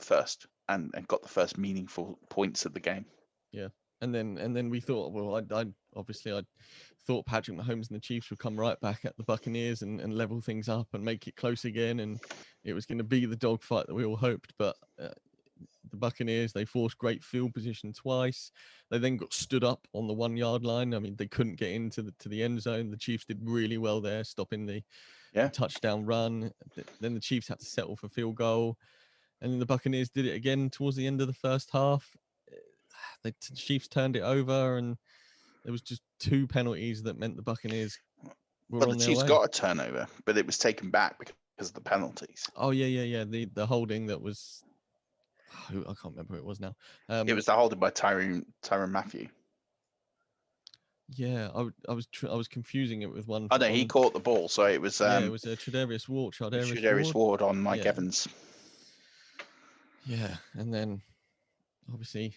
first and got the first meaningful points of the game. Yeah. And then we thought, well, I thought Patrick Mahomes and the Chiefs would come right back at the Buccaneers and level things up and make it close again, and it was going to be the dogfight that we all hoped. But the Buccaneers, they forced great field position twice. They then got stood up on the 1-yard line. I mean, they couldn't get into the end zone. The Chiefs did really well there, stopping the touchdown run. Then the Chiefs had to settle for field goal, and then the Buccaneers did it again towards the end of the first half. The Chiefs turned it over, and there was just 2 penalties that meant the Buccaners were on their way. The Chiefs got a turnover, but it was taken back because of the penalties. Oh yeah. The holding that was, I can't remember who it was now. It was the holding by Tyrann Mathieu. Yeah, I was confusing it with one. Oh no, he caught the ball, so it was. It was a Tre'Davious Ward on Mike Evans. Yeah, and then obviously,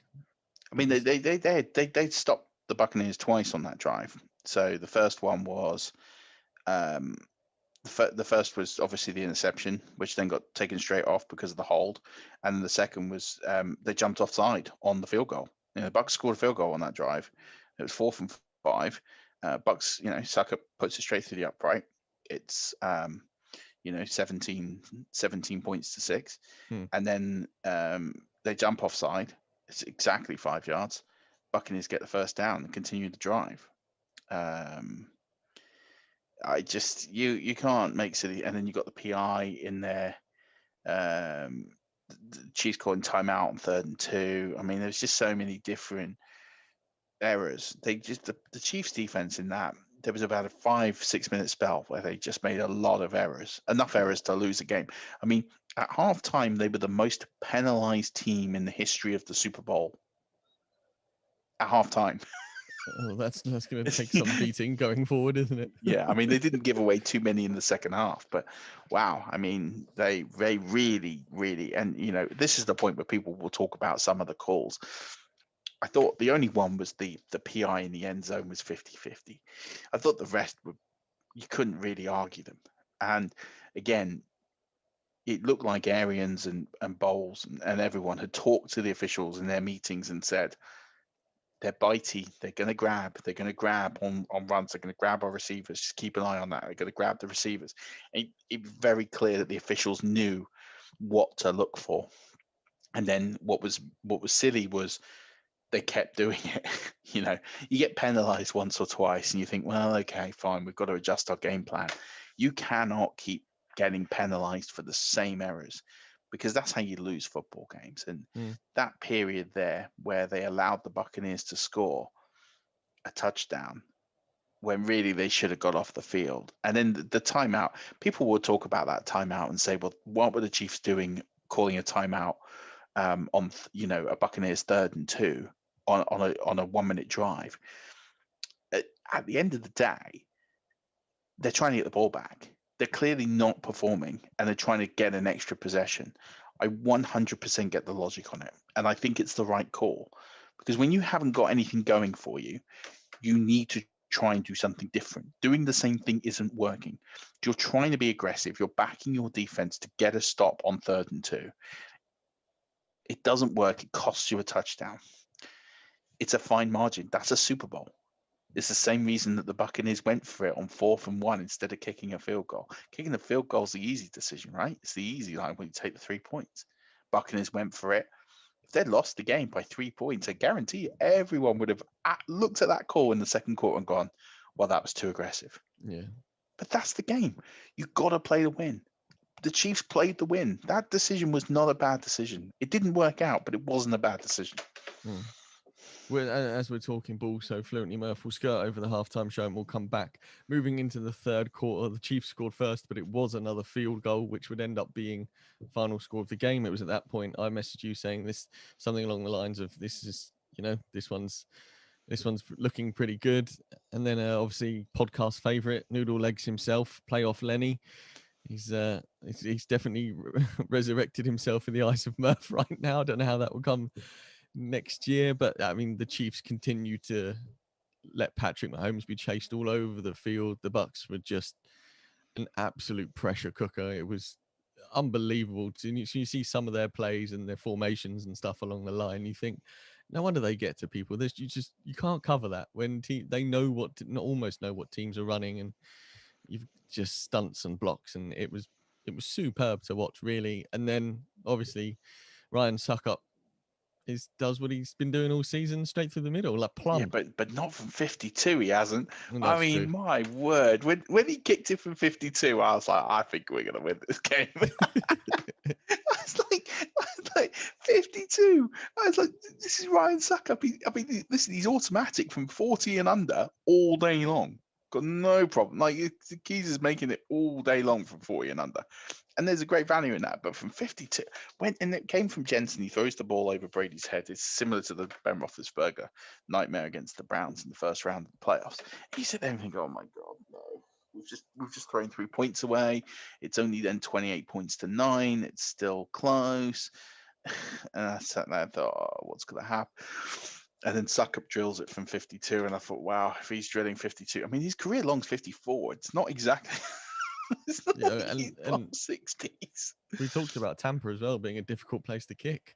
I mean, they stopped the Buccaneers twice on that drive. So the first one was, the first was obviously the interception, which then got taken straight off because of the hold, and then the second was they jumped offside on the field goal. The Bucs scored a field goal on that drive. It was 4th and 5. Bucs, Sucker puts it straight through the upright. It's 17 points to 6, and then they jump offside. It's exactly 5 yards. Buccaneers get the first down and continue the drive. You can't make silly. And then you got the PI in there. The Chiefs calling timeout on 3rd and 2. I mean, there's just so many different errors. The Chiefs defense in that, there was about a 5-6 minute spell where they just made a lot of errors, enough errors to lose a game. I mean, at halftime, they were the most penalized team in the history of the Super Bowl. At halftime. Oh, that's going to take some beating going forward, isn't it? Yeah, I mean, they didn't give away too many in the second half, but wow, I mean, they really, really, and this is the point where people will talk about some of the calls. I thought the only one was the PI in the end zone was 50-50. I thought the rest you couldn't really argue them. And again, it looked like Arians and Bowles and everyone had talked to the officials in their meetings and said, they're bitey, they're going to grab on runs, they're going to grab our receivers, just keep an eye on that, they're going to grab the receivers. And it was very clear that the officials knew what to look for. And then what was silly was they kept doing it. You get penalized once or twice and you think, well, okay, fine, we've got to adjust our game plan. You cannot keep getting penalized for the same errors, because that's how you lose football games. And Mm. that period there where they allowed the Buccaneers to score a touchdown when really they should have got off the field. And then the timeout, people will talk about that timeout and say, well, what were the Chiefs doing calling a timeout on a Buccaneers 3rd and 2 on a 1-minute drive? At the end of the day, they're trying to get the ball back. They're clearly not performing, and they're trying to get an extra possession. I 100% get the logic on it, and I think it's the right call, because when you haven't got anything going for you, you need to try and do something different. Doing the same thing isn't working. You're trying to be aggressive. You're backing your defense to get a stop on 3rd and 2. It doesn't work. It costs you a touchdown. It's a fine margin. That's a Super Bowl. It's the same reason that the Buccaneers went for it on 4th and 1 instead of kicking a field goal. Kicking a field goal is the easy decision, right? It's the easy line when you take the 3 points. Buccaneers went for it. If they'd lost the game by 3 points, I guarantee you everyone would have looked at that call in the second quarter and gone, well, that was too aggressive. Yeah. But that's the game. You've got to play the win. The Chiefs played the win. That decision was not a bad decision. It didn't work out, but it wasn't a bad decision. As we're talking ball so fluently, Murph will skirt over the halftime show and we'll come back. Moving into the third quarter, the Chiefs scored first, but it was another field goal, which would end up being the final score of the game. It was at that point I messaged you saying this, something along the lines of, this is, this one's looking pretty good. And then obviously podcast favorite, Noodle Legs himself, playoff Lenny. He's definitely resurrected himself in the eyes of Murph right now. I don't know how that will come next year, but I mean, the Chiefs continue to let Patrick Mahomes be chased all over the field. The Bucs were just an absolute pressure cooker. It was unbelievable. You see some of their plays and their formations and stuff along the line. You think, no wonder they get to people. You can't cover that when they know almost know what teams are running, and you've just stunts and blocks, and it was superb to watch, really. And then obviously Ryan Suckup does what he's been doing all season, straight through the middle, like plum. Yeah, but not from 52. He hasn't. That's true. My word, when he kicked it from 52, I was like, I think we're gonna win this game. I was like 52. I was like, this is Ryan Suckup. Listen, he's automatic from 40 and under all day long. Got no problem. Like, the Keys is making it all day long from 40 and under. And there's a great value in that. But from 52, and it came from Jensen. He throws the ball over Brady's head. It's similar to the Ben Roethlisberger nightmare against the Browns in the first round of the playoffs. You sit there and think, oh my God, no. We've just thrown 3 points away. It's only then 28 points to 9. It's still close. And I sat there and thought, oh, what's going to happen? And then Suckup drills it from 52. And I thought, wow, if he's drilling 52, I mean, his career long's 54. It's not exactly... It's not and 60s. We talked about Tampa as well being a difficult place to kick.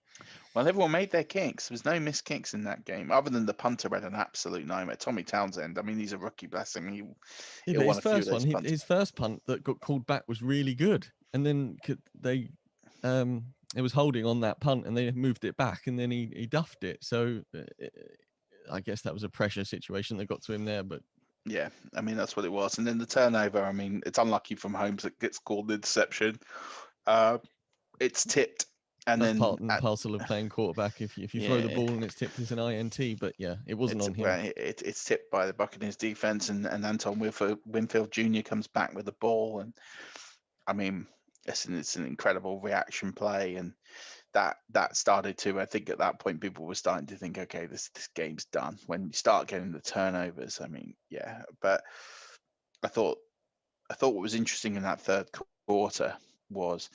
Well, everyone made their kicks. There was no missed kicks in that game, other than the punter had an absolute nightmare. Tommy Townsend, I mean, he's a rookie, bless him. His first punt that got called back was really good, and then it was holding on that punt, and they moved it back, and then he duffed it. So I guess that was a pressure situation that got to him there, but. Yeah, I mean, that's what it was. And then the turnover, I mean, it's unlucky from Holmes that gets called interception. It's tipped. And that's then part and parcel of playing quarterback. If you throw the ball and it's tipped, it's an INT. But yeah, it wasn't on him. It's tipped by the Buccaneers defense, and Anton Winfield Jr. comes back with the ball. And I mean, it's an incredible reaction play. And that started to, I think at that point, people were starting to think, okay, this game's done. When you start getting the turnovers, I mean, yeah. But I thought what was interesting in that third quarter was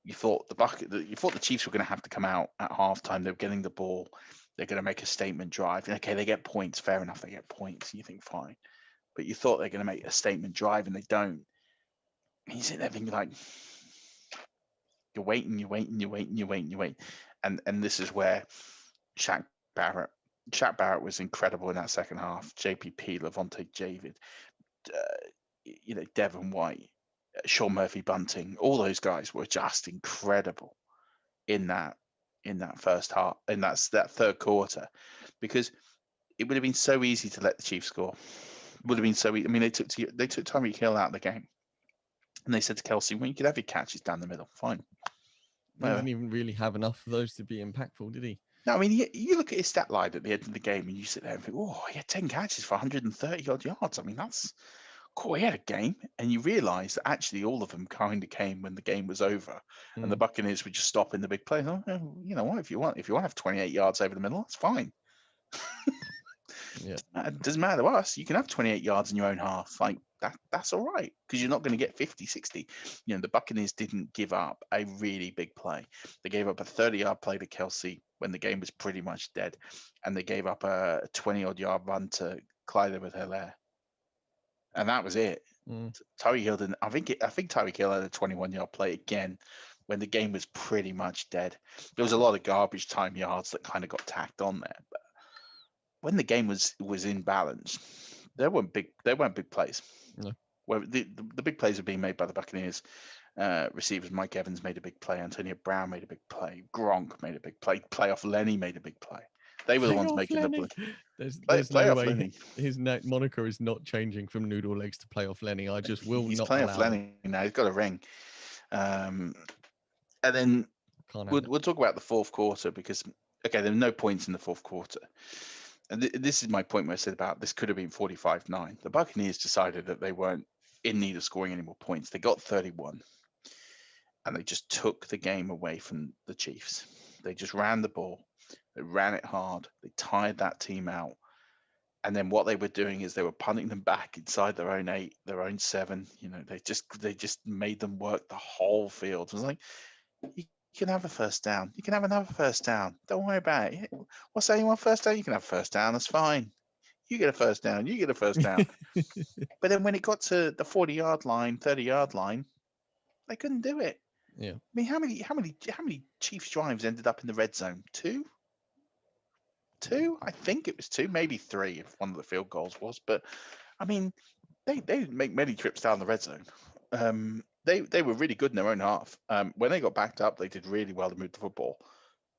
you thought the Chiefs were going to have to come out at halftime. They were getting the ball. They're going to make a statement drive. And okay, they get points. Fair enough, they get points. And you think, fine. But you thought they're going to make a statement drive, and they don't. And you sit there thinking, like, you're waiting. And this is where Shaq Barrett was incredible in that second half. JPP, Levante David, Devin White, Sean Murphy Bunting, all those guys were just incredible in that first half, in that third quarter, because it would have been so easy to let the Chiefs score. It would have been so easy. I mean, they took Tyreek Hill out of the game, and they said to Kelsey, well, you could have your catches down the middle, fine. didn't even really have enough of those to be impactful, did he? No, I mean, you look at his stat line at the end of the game and you sit there and think, oh, he had 10 catches for 130 odd yards. I mean, that's cool. He had a game. And you realise that actually all of them kind of came when the game was over. And the Buccaneers would just stop in the big play. Oh, you know what? If you want to have 28 yards over the middle, that's fine. Yeah. It doesn't matter to us. You can have 28 yards in your own half. Like that's all right, because you're not going to get 50, 60. You know, the Buccaneers didn't give up a really big play. They gave up a 30-yard play to Kelsey when the game was pretty much dead, and they gave up a 20-odd yard run to Clyde with Hilaire. And that was it. Tyreek Hill didn't. I think Tyreek Hill had a 21-yard play again when the game was pretty much dead. There was a lot of garbage time yards that kind of got tacked on there, but when the game was in balance, there weren't big plays. No. Where the big plays were being made by the Buccaneers. Receivers Mike Evans made a big play. Antonio Brown made a big play. Gronk made a big play. Playoff Lenny made a big play. They were the ones making Lenny. the There's no playoff way Lenny. his moniker is not changing from Noodle Legs to Playoff Lenny. I just will He's not playoff allow Lenny now. He's got a ring. And then we'll talk about the fourth quarter because there were no points in the fourth quarter. And this is my point where I said about this could have been 45-9. The Buccaneers decided that they weren't in need of scoring any more points. They got 31, and they just took the game away from the Chiefs. They just ran the ball. They ran it hard. They tired that team out. And then what they were doing is they were punting them back inside their own 8, their own 7. You know, they just made them work the whole field. It was like, you can have a first down. You can have another first down. Don't worry about it. What's that? You want first down? You can have a first down. That's fine. You get a first down. You get a first down. But then when it got to the 40-yard line, 30-yard line, they couldn't do it. Yeah. I mean, how many Chiefs drives ended up in the red zone? 2? I think it was 2, maybe 3 if one of the field goals was. But I mean, they didn't make many trips down the red zone. They were really good in their own half. When they got backed up, they did really well to move the football.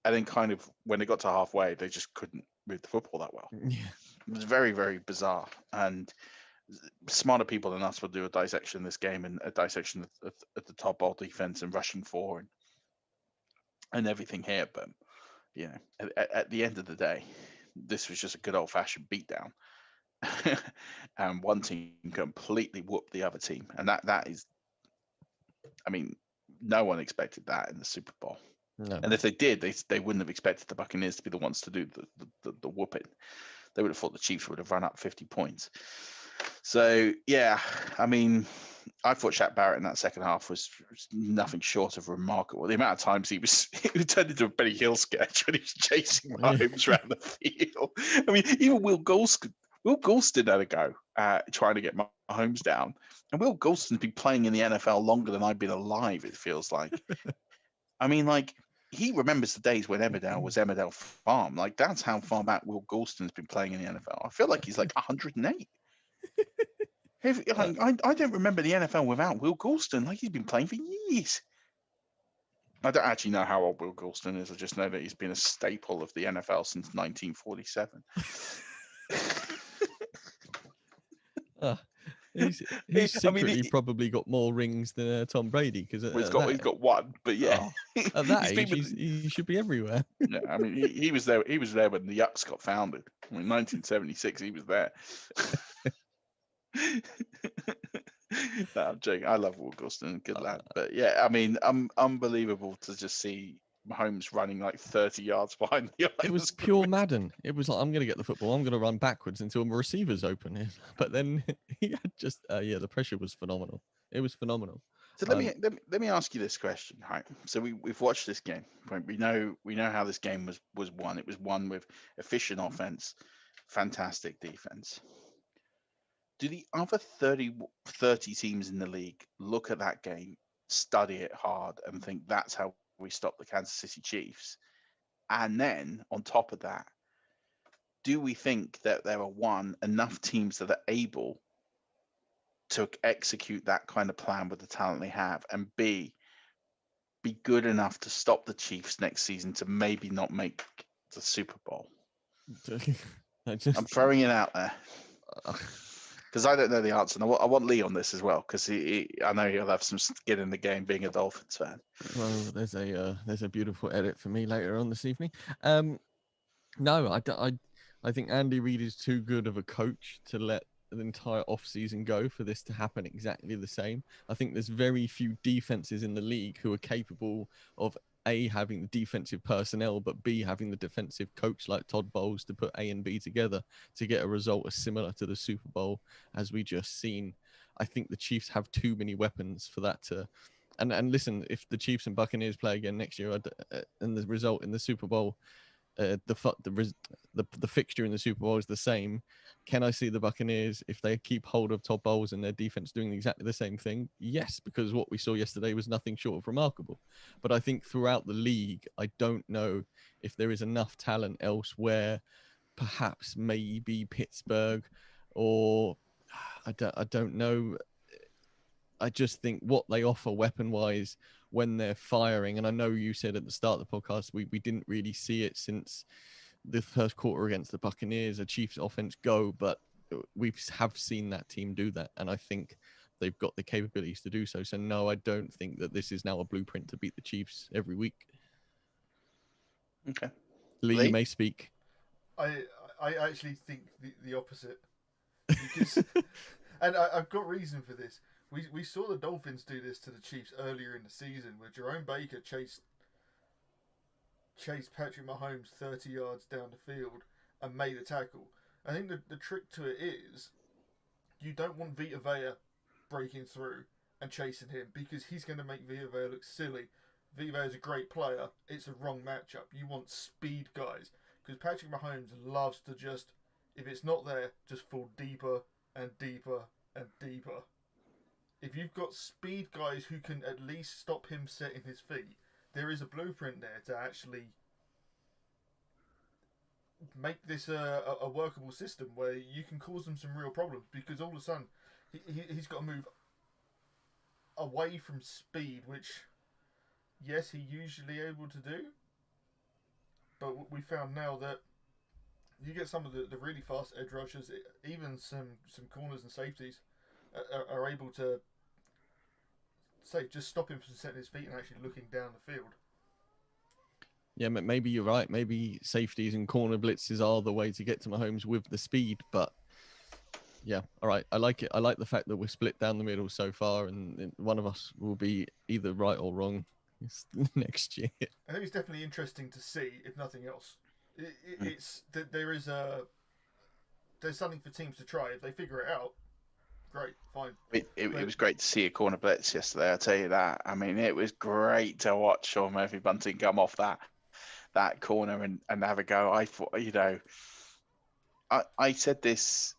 And then kind of when they got to halfway, they just couldn't move the football that well. Yeah. It was very, very bizarre. And smarter people than us will do a dissection of this game and a dissection of the top ball defense and rushing for and everything here. But, you know, at the end of the day, this was just a good old-fashioned beatdown. And one team completely whooped the other team. And that is, I mean, no one expected that in the Super Bowl. No. And if they did, they wouldn't have expected the Buccaneers to be the ones to do the whooping. They would have thought the Chiefs would have run up 50 points. So, yeah, I mean, I thought Shaq Barrett in that second half was nothing short of remarkable. The amount of times he turned into a Benny Hill sketch when he was chasing Mahomes around the field. I mean, even Will Gulston had a go trying to get Mahomes down. And Will Gulston's been playing in the NFL longer than I've been alive, it feels like. I mean, like, he remembers the days when Emmerdale was Emmerdale Farm. Like, that's how far back Will Gulston's been playing in the NFL. I feel like he's like 108. I don't remember the NFL without Will Gulston. Like, he's been playing for years. I don't actually know how old Will Gulston is. I just know that he's been a staple of the NFL since 1947. He's secretly probably got more rings than Tom Brady because he's got one. But yeah, at that age, he should be everywhere. Yeah, I mean, he was there. He was there when the Yucks got founded. I mean, 1976, he was there. No, I'm joking. I love Will Gulston, good lad. But yeah, I mean, unbelievable to just see Mahomes running like 30 yards behind the line. It was pure Madden. It was like, I'm going to get the football. I'm going to run backwards until my receiver's open. But then he had just, the pressure was phenomenal. It was phenomenal. So let me ask you this question, right? So we've watched this game. Right? We know how this game was won. It was won with efficient offense, fantastic defense. Do the other 30 teams in the league look at that game, study it hard, and think that's how we stop the Kansas City Chiefs? And then on top of that, do we think that there are enough teams that are able to execute that kind of plan with the talent they have, and be good enough to stop the Chiefs next season to maybe not make the Super Bowl? I'm throwing it out there. because I don't know the answer. And I want Lee on this as well, because I know he'll have some skin in the game being a Dolphins fan. Well, there's a beautiful edit for me later on this evening. No, I think Andy Reid is too good of a coach to let the entire offseason go for this to happen exactly the same. I think there's very few defenses in the league who are capable of A, having the defensive personnel, but B, having the defensive coach like Todd Bowles to put A and B together to get a result as similar to the Super Bowl as we just seen. I think the Chiefs have too many weapons for that to. And listen, if the Chiefs and Buccaneers play again next year, and the result in the Super Bowl, the fixture in the Super Bowl is the same. Can I see the Buccaneers, if they keep hold of Todd Bowles and their defense, doing exactly the same thing? Yes, because what we saw yesterday was nothing short of remarkable. But I think throughout the league, I don't know if there is enough talent elsewhere, perhaps maybe Pittsburgh, or I don't know. I just think what they offer weapon-wise when they're firing, and I know you said at the start of the podcast, we didn't really see it since the first quarter against the Buccaneers, a Chiefs offense go, but we have seen that team do that, and I think they've got the capabilities to do so. So no, I don't think that this is now a blueprint to beat the Chiefs every week. Okay. Lee, you may speak. I actually think the opposite. Because, and I've got reason for this. We saw the Dolphins do this to the Chiefs earlier in the season, where Jerome Baker chased Patrick Mahomes 30 yards down the field and made a tackle. I think the trick to it is you don't want Vita Vea breaking through and chasing him, because he's going to make Vita Vea look silly. Vita Vea is a great player. It's a wrong matchup. You want speed guys, because Patrick Mahomes loves to just, if it's not there, just fall deeper and deeper and deeper. If you've got speed guys who can at least stop him setting his feet, there is a blueprint there to actually make this a workable system where you can cause them some real problems, because all of a sudden he's got to move away from speed, which, yes, he's usually able to do, but we found now that you get some of the really fast edge rushers, even some corners and safeties are able to just stop him from setting his feet and actually looking down the field. Yeah, maybe you're right. Maybe safeties and corner blitzes are the way to get to Mahomes with the speed. But yeah, all right. I like it. I like the fact that we're split down the middle so far, and one of us will be either right or wrong next year. I think it's definitely interesting to see, if nothing else. It's that there's something for teams to try. If they figure it out, great, fine. It was great to see a corner blitz yesterday, I'll tell you that. I mean, it was great to watch Sean Murphy-Bunting come off that corner and have a go. I thought, I said this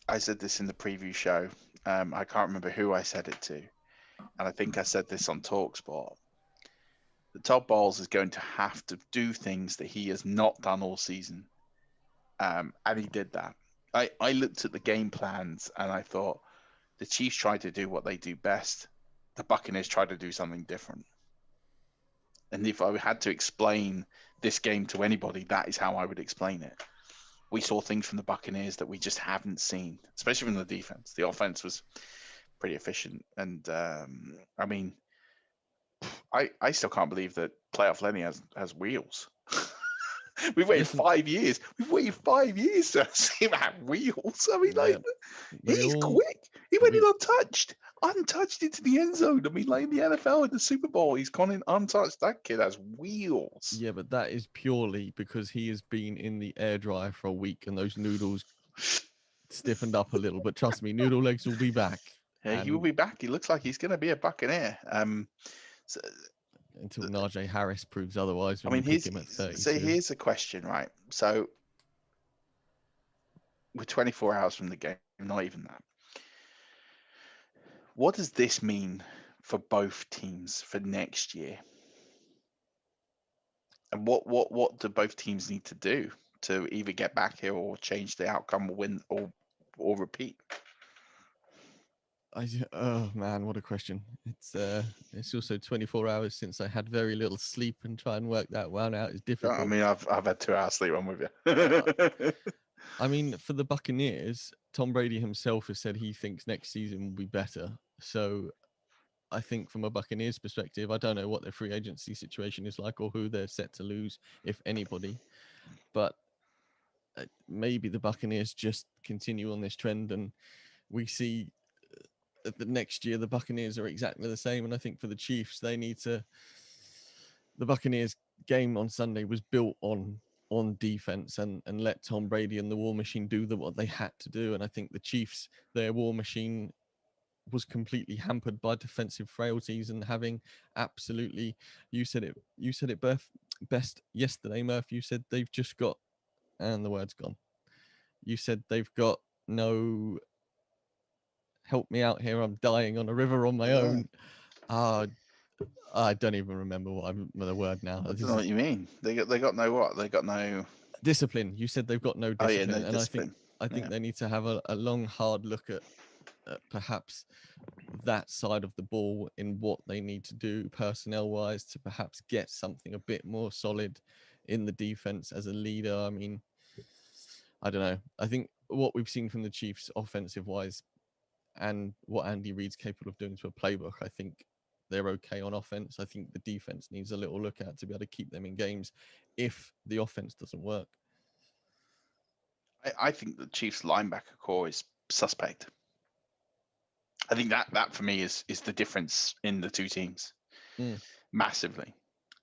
in the preview show. I can't remember who I said it to, and I think I said this on TalkSport. That Todd Bowles is going to have to do things that he has not done all season, and he did that. I looked at the game plans and I thought, the Chiefs tried to do what they do best. The Buccaneers tried to do something different. And if I had to explain this game to anybody, that is how I would explain it. We saw things from the Buccaneers that we just haven't seen, especially from the defense. The offense was pretty efficient. And I mean, I still can't believe that Playoff Lenny has wheels. We've waited 5 years. We've waited 5 years to see him have wheels. I mean, he's quick. He went in untouched into the end zone. I mean, like in the NFL, in the Super Bowl, he's gone in untouched. That kid has wheels. Yeah, but that is purely because he has been in the air dryer for a week and those noodles stiffened up a little. But trust me, noodle legs will be back. Yeah, he will be back. He looks like he's going to be a Buccaneer. Until Najee Harris proves otherwise. I mean, here's a question, right? So we're 24 hours from the game, not even that. What does this mean for both teams for next year? And what do both teams need to do to either get back here or change the outcome, or win or repeat? Oh man, what a question! It's also 24 hours since I had very little sleep, and try and work that one out is difficult. I mean, I've had 2 hours sleep. I'm with you. I mean, for the Buccaneers, Tom Brady himself has said he thinks next season will be better. So I think from a Buccaneers perspective, I don't know what their free agency situation is like or who they're set to lose, if anybody. But maybe the Buccaneers just continue on this trend and we see the next year the Buccaneers are exactly the same. And I think for the Chiefs, they need to. The Buccaneers game on Sunday was built on defense and let Tom Brady and the War Machine do what they had to do. And I think the Chiefs, their War Machine was completely hampered by defensive frailties and having absolutely, you said it best yesterday, Murph. You said they've just got, and the word's gone. You said they've got no, help me out here, I'm dying on a river on my own. I don't even remember the word now. I don't know what you mean. They got no what? They got no discipline. You said they've got no discipline, no and discipline. I think they need to have a long, hard look at perhaps that side of the ball in what they need to do personnel-wise to perhaps get something a bit more solid in the defense as a leader. I mean, I don't know. I think what we've seen from the Chiefs offensive-wise and what Andy Reid's capable of doing to a playbook, I think they're okay on offense. I think the defense needs a little look at to be able to keep them in games if the offense doesn't work. I think the Chiefs linebacker core is suspect. I think that for me is the difference in the two teams massively.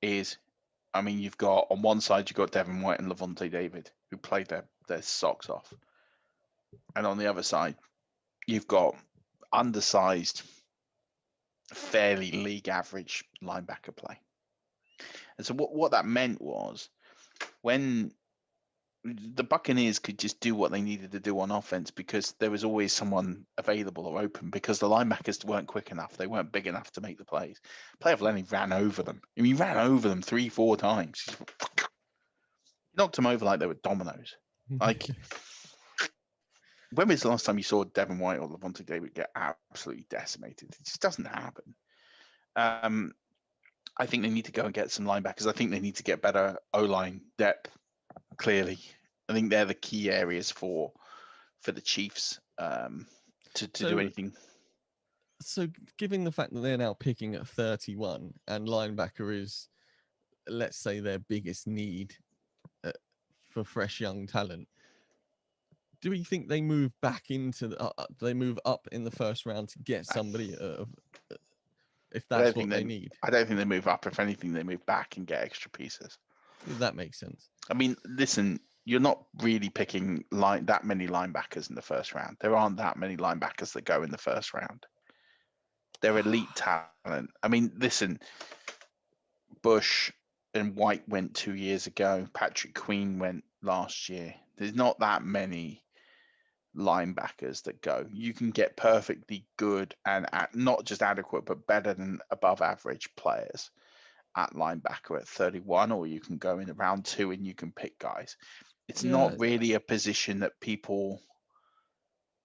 I mean, you've got on one side you've got Devin White and Levante David who played their socks off, and on the other side you've got undersized, fairly league average linebacker play. And so what that meant was when the Buccaneers could just do what they needed to do on offense because there was always someone available or open because the linebackers weren't quick enough. They weren't big enough to make the plays. Playoff Lenny ran over them. I mean, he ran over them 3-4 times. He knocked them over like they were dominoes. Like, when was the last time you saw Devin White or Levante David get absolutely decimated? It just doesn't happen. I think they need to go and get some linebackers. I think they need to get better O-line depth, clearly. I think they're the key areas for the Chiefs to do anything. So, given the fact that they're now picking at 31 and linebacker is, let's say, their biggest need for fresh young talent, do we think they move back into they move up in the first round to get somebody if that's what they need? I don't think they move up. If anything, they move back and get extra pieces. That makes sense. I mean, listen, you're not really picking that many linebackers in the first round. There aren't that many linebackers that go in the first round. They're elite talent. I mean, listen, Bush and White went 2 years ago. Patrick Queen went last year. There's not that many linebackers that go. You can get perfectly good and not just adequate, but better than above average players at linebacker at 31, or you can go in round 2 and you can pick guys. It's not really a position that people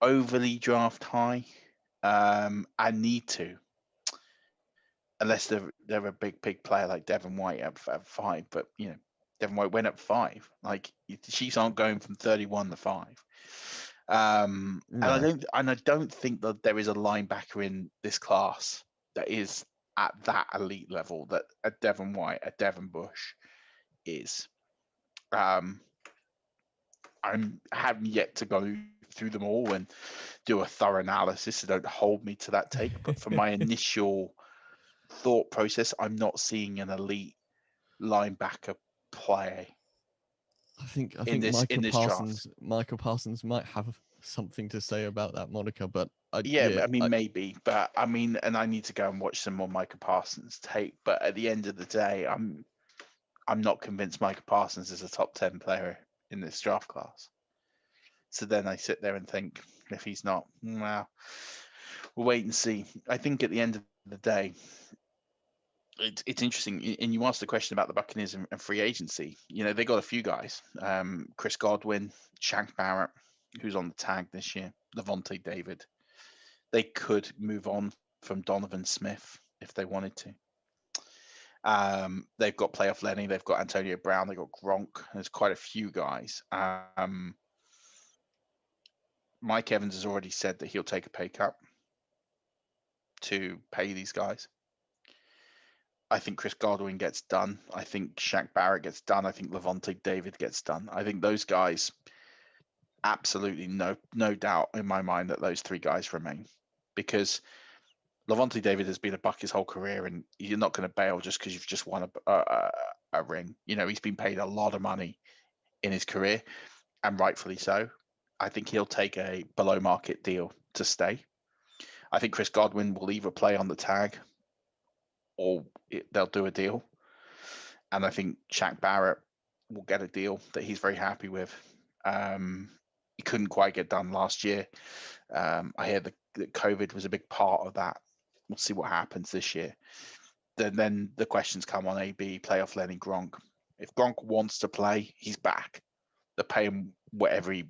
overly draft high. I need to, unless they're a big player like Devin White at 5. But Devin White went up 5. Like, the Chiefs aren't going from 31 to 5. And I don't think that there is a linebacker in this class that is at that elite level that a Devin White, a Devin Bush is. I haven't yet to go through them all and do a thorough analysis, so don't hold me to that take. But for my initial thought process, I'm not seeing an elite linebacker play. I think draft. Michael Parsons might have something to say about that moniker, but maybe, but I mean, and I need to go and watch some more Michael Parsons tape. But at the end of the day, I'm not convinced Michael Parsons is a top 10 player in this draft class. So then I sit there and think, if he's not, well, we'll wait and see. I think at the end of the day, it's interesting. And you asked the question about the Buccaneers and free agency. They got a few guys. Chris Godwin, Shank Barrett, who's on the tag this year, Levante David. They could move on from Donovan Smith if they wanted to. They've got Playoff Lenny, they've got Antonio Brown, they've got Gronk. There's quite a few guys. Mike Evans has already said that he'll take a pay cut to pay these guys. I think Chris Godwin gets done. I think Shaq Barrett gets done. I think Levante David gets done. I think those guys, absolutely no doubt in my mind that those three guys remain, because Levante David has been a Buck his whole career, and you're not going to bail just because you've just won a ring. You know, he's been paid a lot of money in his career, and rightfully so. I think he'll take a below market deal to stay. I think Chris Godwin will either play on the tag or they'll do a deal. And I think Shaq Barrett will get a deal that he's very happy with. He couldn't quite get done last year. I hear that COVID was a big part of that. We'll see what happens this year. Then the questions come on AB, playoff Lenny, Gronk. If Gronk wants to play, he's back. They pay him whatever he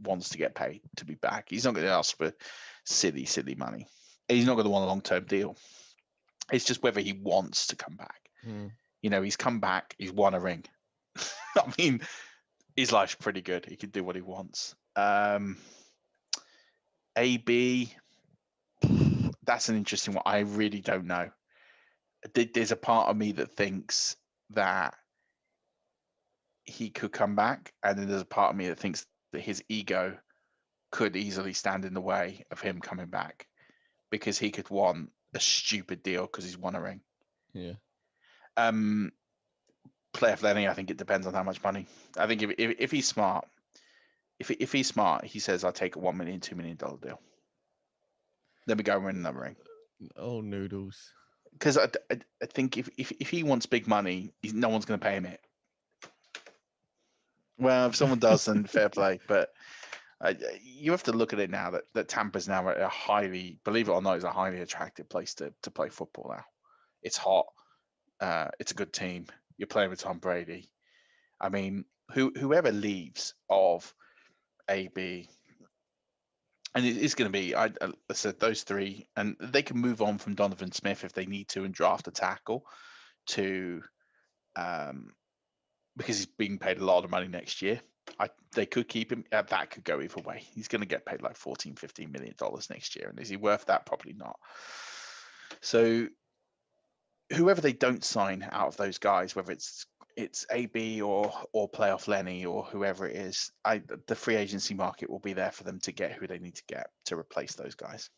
wants to get paid to be back. He's not going to ask for silly money. He's not going to want a long-term deal. It's just whether he wants to come back. You know, he's come back. He's won a ring. I mean, his life's pretty good. He can do what he wants. AB, that's an interesting one. I really don't know. There's a part of me that thinks that he could come back, and then there's a part of me that thinks that his ego could easily stand in the way of him coming back, because he could want a stupid deal because he's won a ring. Yeah. Playoff Lenny, I think it depends on how much money. I think if he's smart, if he's smart, he says, I'll take a $1 million, $2 million deal. Then we go and win another ring. Oh, noodles. Because I think if he wants big money, no one's going to pay him it. Well, if someone does, then fair play. But you have to look at it now that Tampa's now a highly, believe it or not, is a highly attractive place to play football now. It's hot. It's a good team. You're playing with Tom Brady. I mean, whoever leaves of AB, and it's going to be, I said those three, and they can move on from Donovan Smith if they need to and draft a tackle to, because he's being paid a lot of money next year. They could keep him. That could go either way. He's going to get paid like $14-15 million next year, and is he worth that? Probably not. So whoever they don't sign out of those guys, whether it's AB or playoff Lenny or whoever it is, the free agency market will be there for them to get who they need to get to replace those guys.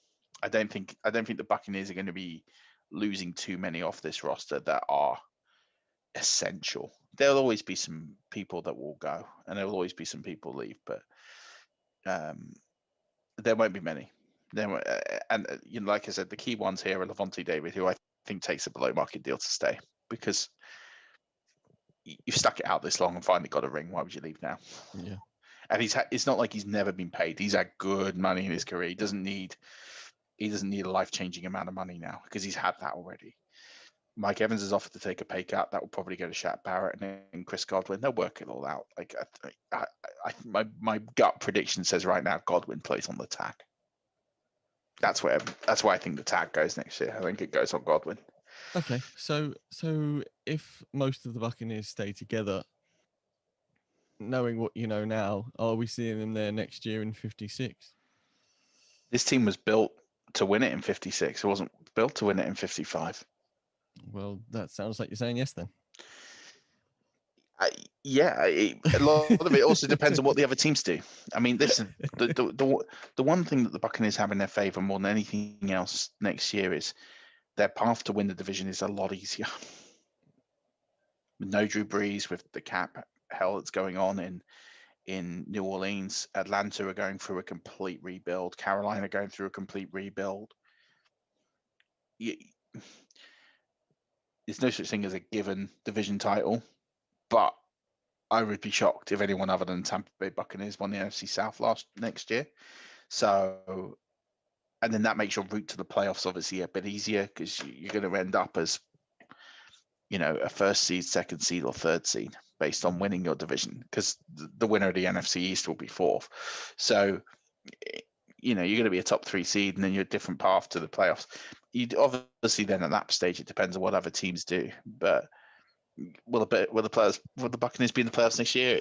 I don't think the Buccaneers are going to be losing too many off this roster that are essential. There'll always be some people that will go, and there'll always be some people leave, but there won't be many. And you know, like I said, the key ones here are Levante David, who I think takes a below market deal to stay, because you've stuck it out this long and finally got a ring. Why would you leave now? Yeah. And it's not like he's never been paid. He's had good money in his career. He doesn't need a life-changing amount of money now, because he's had that already. Mike Evans has offered to take a pay cut. That will probably go to Shaq Barrett and Chris Godwin. They'll work it all out. Like my gut prediction says right now, Godwin plays on the tag. That's why I think the tag goes next year. I think it goes on Godwin. Okay, so if most of the Buccaneers stay together, knowing what you know now, are we seeing them there next year in 56? This team was built to win it in 56. It wasn't built to win it in 55. Well, that sounds like you're saying yes then. A lot of it also depends on what the other teams do. I mean, listen, the one thing that the Buccaneers have in their favor more than anything else next year is their path to win the division is a lot easier. With no Drew Brees, with the cap hell that's going on in New Orleans, Atlanta are going through a complete rebuild. Carolina going through a complete rebuild. There's no such thing as a given division title, but I would be shocked if anyone other than Tampa Bay Buccaneers won the NFC South next year. So, and then that makes your route to the playoffs obviously a bit easier, because you're going to end up as, you know, a first seed, second seed, or third seed based on winning your division, because the winner of the NFC East will be fourth. So, you know, you're going to be a top 3 seed, and then you're a different path to the playoffs. You obviously then at that stage it depends on what other teams do, but will the Buccaneers be in the playoffs next year?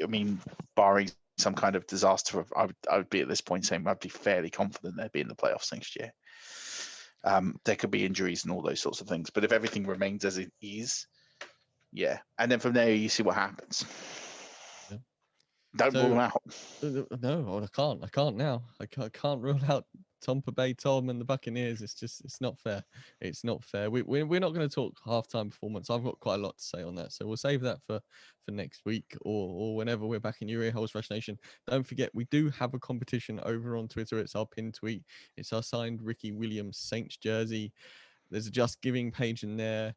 I mean, barring some kind of disaster, I would be at this point saying I'd be fairly confident they'd be in the playoffs next year. There could be injuries and all those sorts of things, but if everything remains as it is, yeah. And then from there, you see what happens. Yeah. Don't rule them out. No, I can't. I can't now. I can't rule out Tampa Bay Tom and the Buccaneers. It's not fair. It's not fair. We're not going to talk halftime performance. I've got quite a lot to say on that, so we'll save that for next week or whenever we're back in your ear holes, Rush Nation. Don't forget, we do have a competition over on Twitter. It's our pinned tweet. It's our signed Ricky Williams Saints jersey. There's a Just Giving page in there.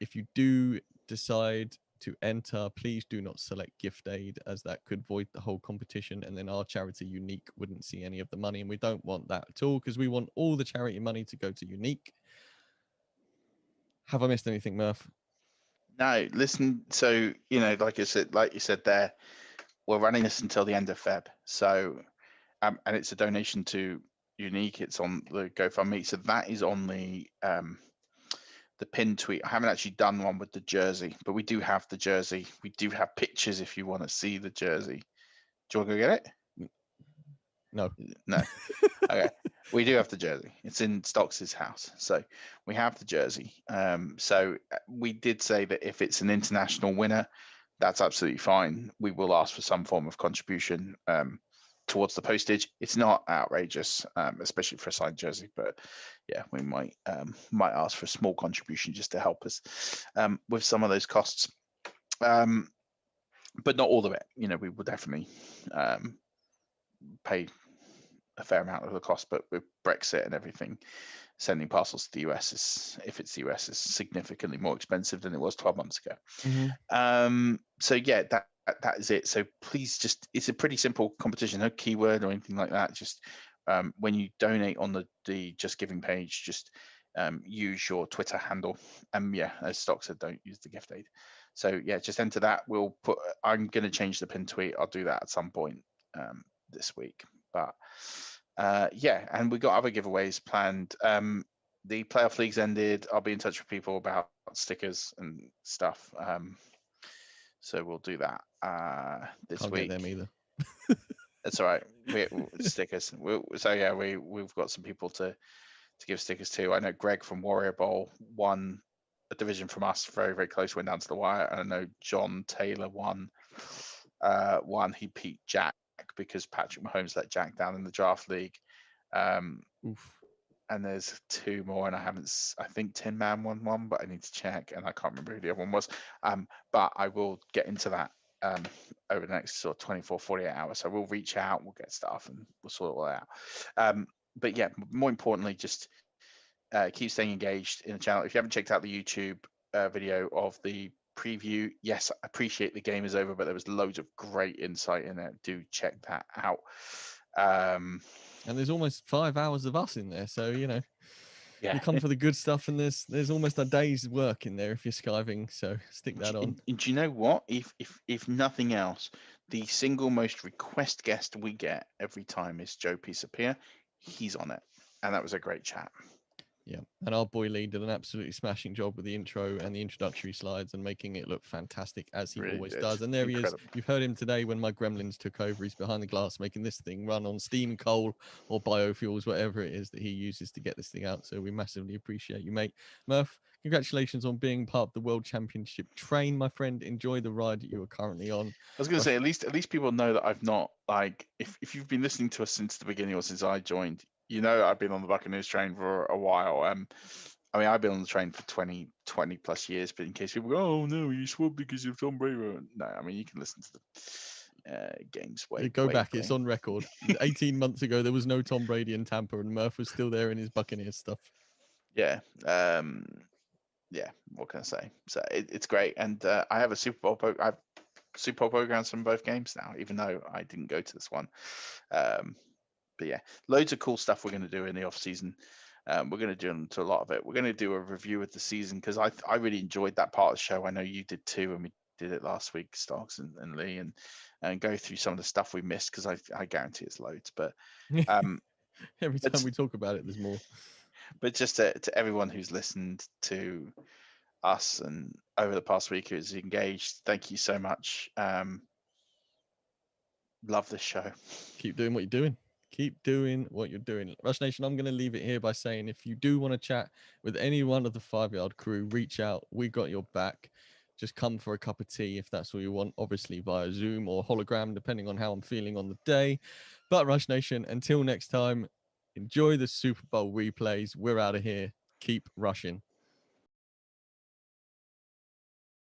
If you do decide to enter, please do not select gift aid, as that could void the whole competition, and then our charity Unique wouldn't see any of the money, and we don't want that at all, because we want all the charity money to go to Unique. Have I missed anything, Murph? No, listen. So like you said there, we're running this until the end of Feb. So, and it's a donation to Unique. It's on the GoFundMe. So that is on the pinned tweet. I haven't actually done one with the jersey, but we do have the jersey. We do have pictures if you want to see the jersey. Do you want to go get it? No. Okay. We do have the jersey. It's in Stocks' house. So we have the jersey. So we did say that if it's an international winner, that's absolutely fine. We will ask for some form of contribution towards the postage. It's not outrageous, especially for a signed jersey, but yeah, we might ask for a small contribution just to help us with some of those costs, but not all of it. We will definitely pay a fair amount of the cost, but with Brexit and everything, sending parcels to the US if it's the US is significantly more expensive than it was 12 months ago. Mm-hmm. So yeah, that is it. So please, it's a pretty simple competition, no keyword or anything like that. Just when you donate on the Just Giving page, just use your Twitter handle. Yeah, as Stock said, don't use the gift aid. So yeah, just enter that. I'm going to change the pin tweet. I'll do that at some point this week. But yeah, and we got other giveaways planned. The playoff leagues ended. I'll be in touch with people about stickers and stuff. So we'll do that this Can't week. get them either. That's all right. Stickers. So yeah, we've got some people to give stickers to. I know Greg from Warrior Bowl won a division from us, very, very close, went down to the wire. And I know John Taylor won. He beat Jack because Patrick Mahomes let Jack down in the draft league. Oof. And there's two more, and I think Tin Man won one, but I need to check, and I can't remember who the other one was. But I will get into that over the next sort of 24, 48 hours. So we'll reach out, we'll get stuff, and we'll sort it all out. But yeah, more importantly, just keep staying engaged in the channel. If you haven't checked out the YouTube video of the preview, yes, I appreciate the game is over, but there was loads of great insight in it. Do check that out. And there's almost 5 hours of us in there, so yeah, you come for the good stuff, and there's almost a day's work in there if you're skiving. So stick that on. And do you know what? If nothing else, the single most request guest we get every time is Joe Pisapia. He's on it, and that was a great chat. Yeah, and our boy Lee did an absolutely smashing job with the intro and the introductory slides and making it look fantastic, as he Really always did. does. And there Incredible. he is. You've heard him today when my gremlins took over. He's behind the glass making this thing run on steam, coal, or biofuels, whatever it is that he uses to get this thing out. So we massively appreciate you, mate. Murph, congratulations on being part of the World Championship train, my friend. Enjoy the ride that you are currently on. I was going to say, at least people know that I've not, like, if you've been listening to us since the beginning or since I joined, I've been on the Buccaneers train for a while. I mean, I've been on the train for 20 plus years, but in case people go, oh no, you swapped because of Tom Brady. No, I mean, you can listen to the games Go back, it's on record. 18 months ago, there was no Tom Brady in Tampa, and Murph was still there in his Buccaneers stuff. Yeah. Yeah, what can I say? So it's great. And I have Super Bowl programs from both games now, even though I didn't go to this one. But yeah, loads of cool stuff we're going to do in the off season. We're going to do into a lot of it. We're going to do a review of the season because I really enjoyed that part of the show. I know you did too, and we did it last week, Stocks and Lee, and go through some of the stuff we missed because I guarantee it's loads. But every time we talk about it, there's more. But just to everyone who's listened to us and over the past week who's engaged, thank you so much. Love this show. Keep doing what you're doing. Keep doing what you're doing. Rush Nation, I'm going to leave it here by saying if you do want to chat with any one of the 5 Yard crew, reach out. We got your back. Just come for a cup of tea if that's what you want, obviously via Zoom or hologram, depending on how I'm feeling on the day. But Rush Nation, until next time, enjoy the Super Bowl replays. We're out of here. Keep rushing.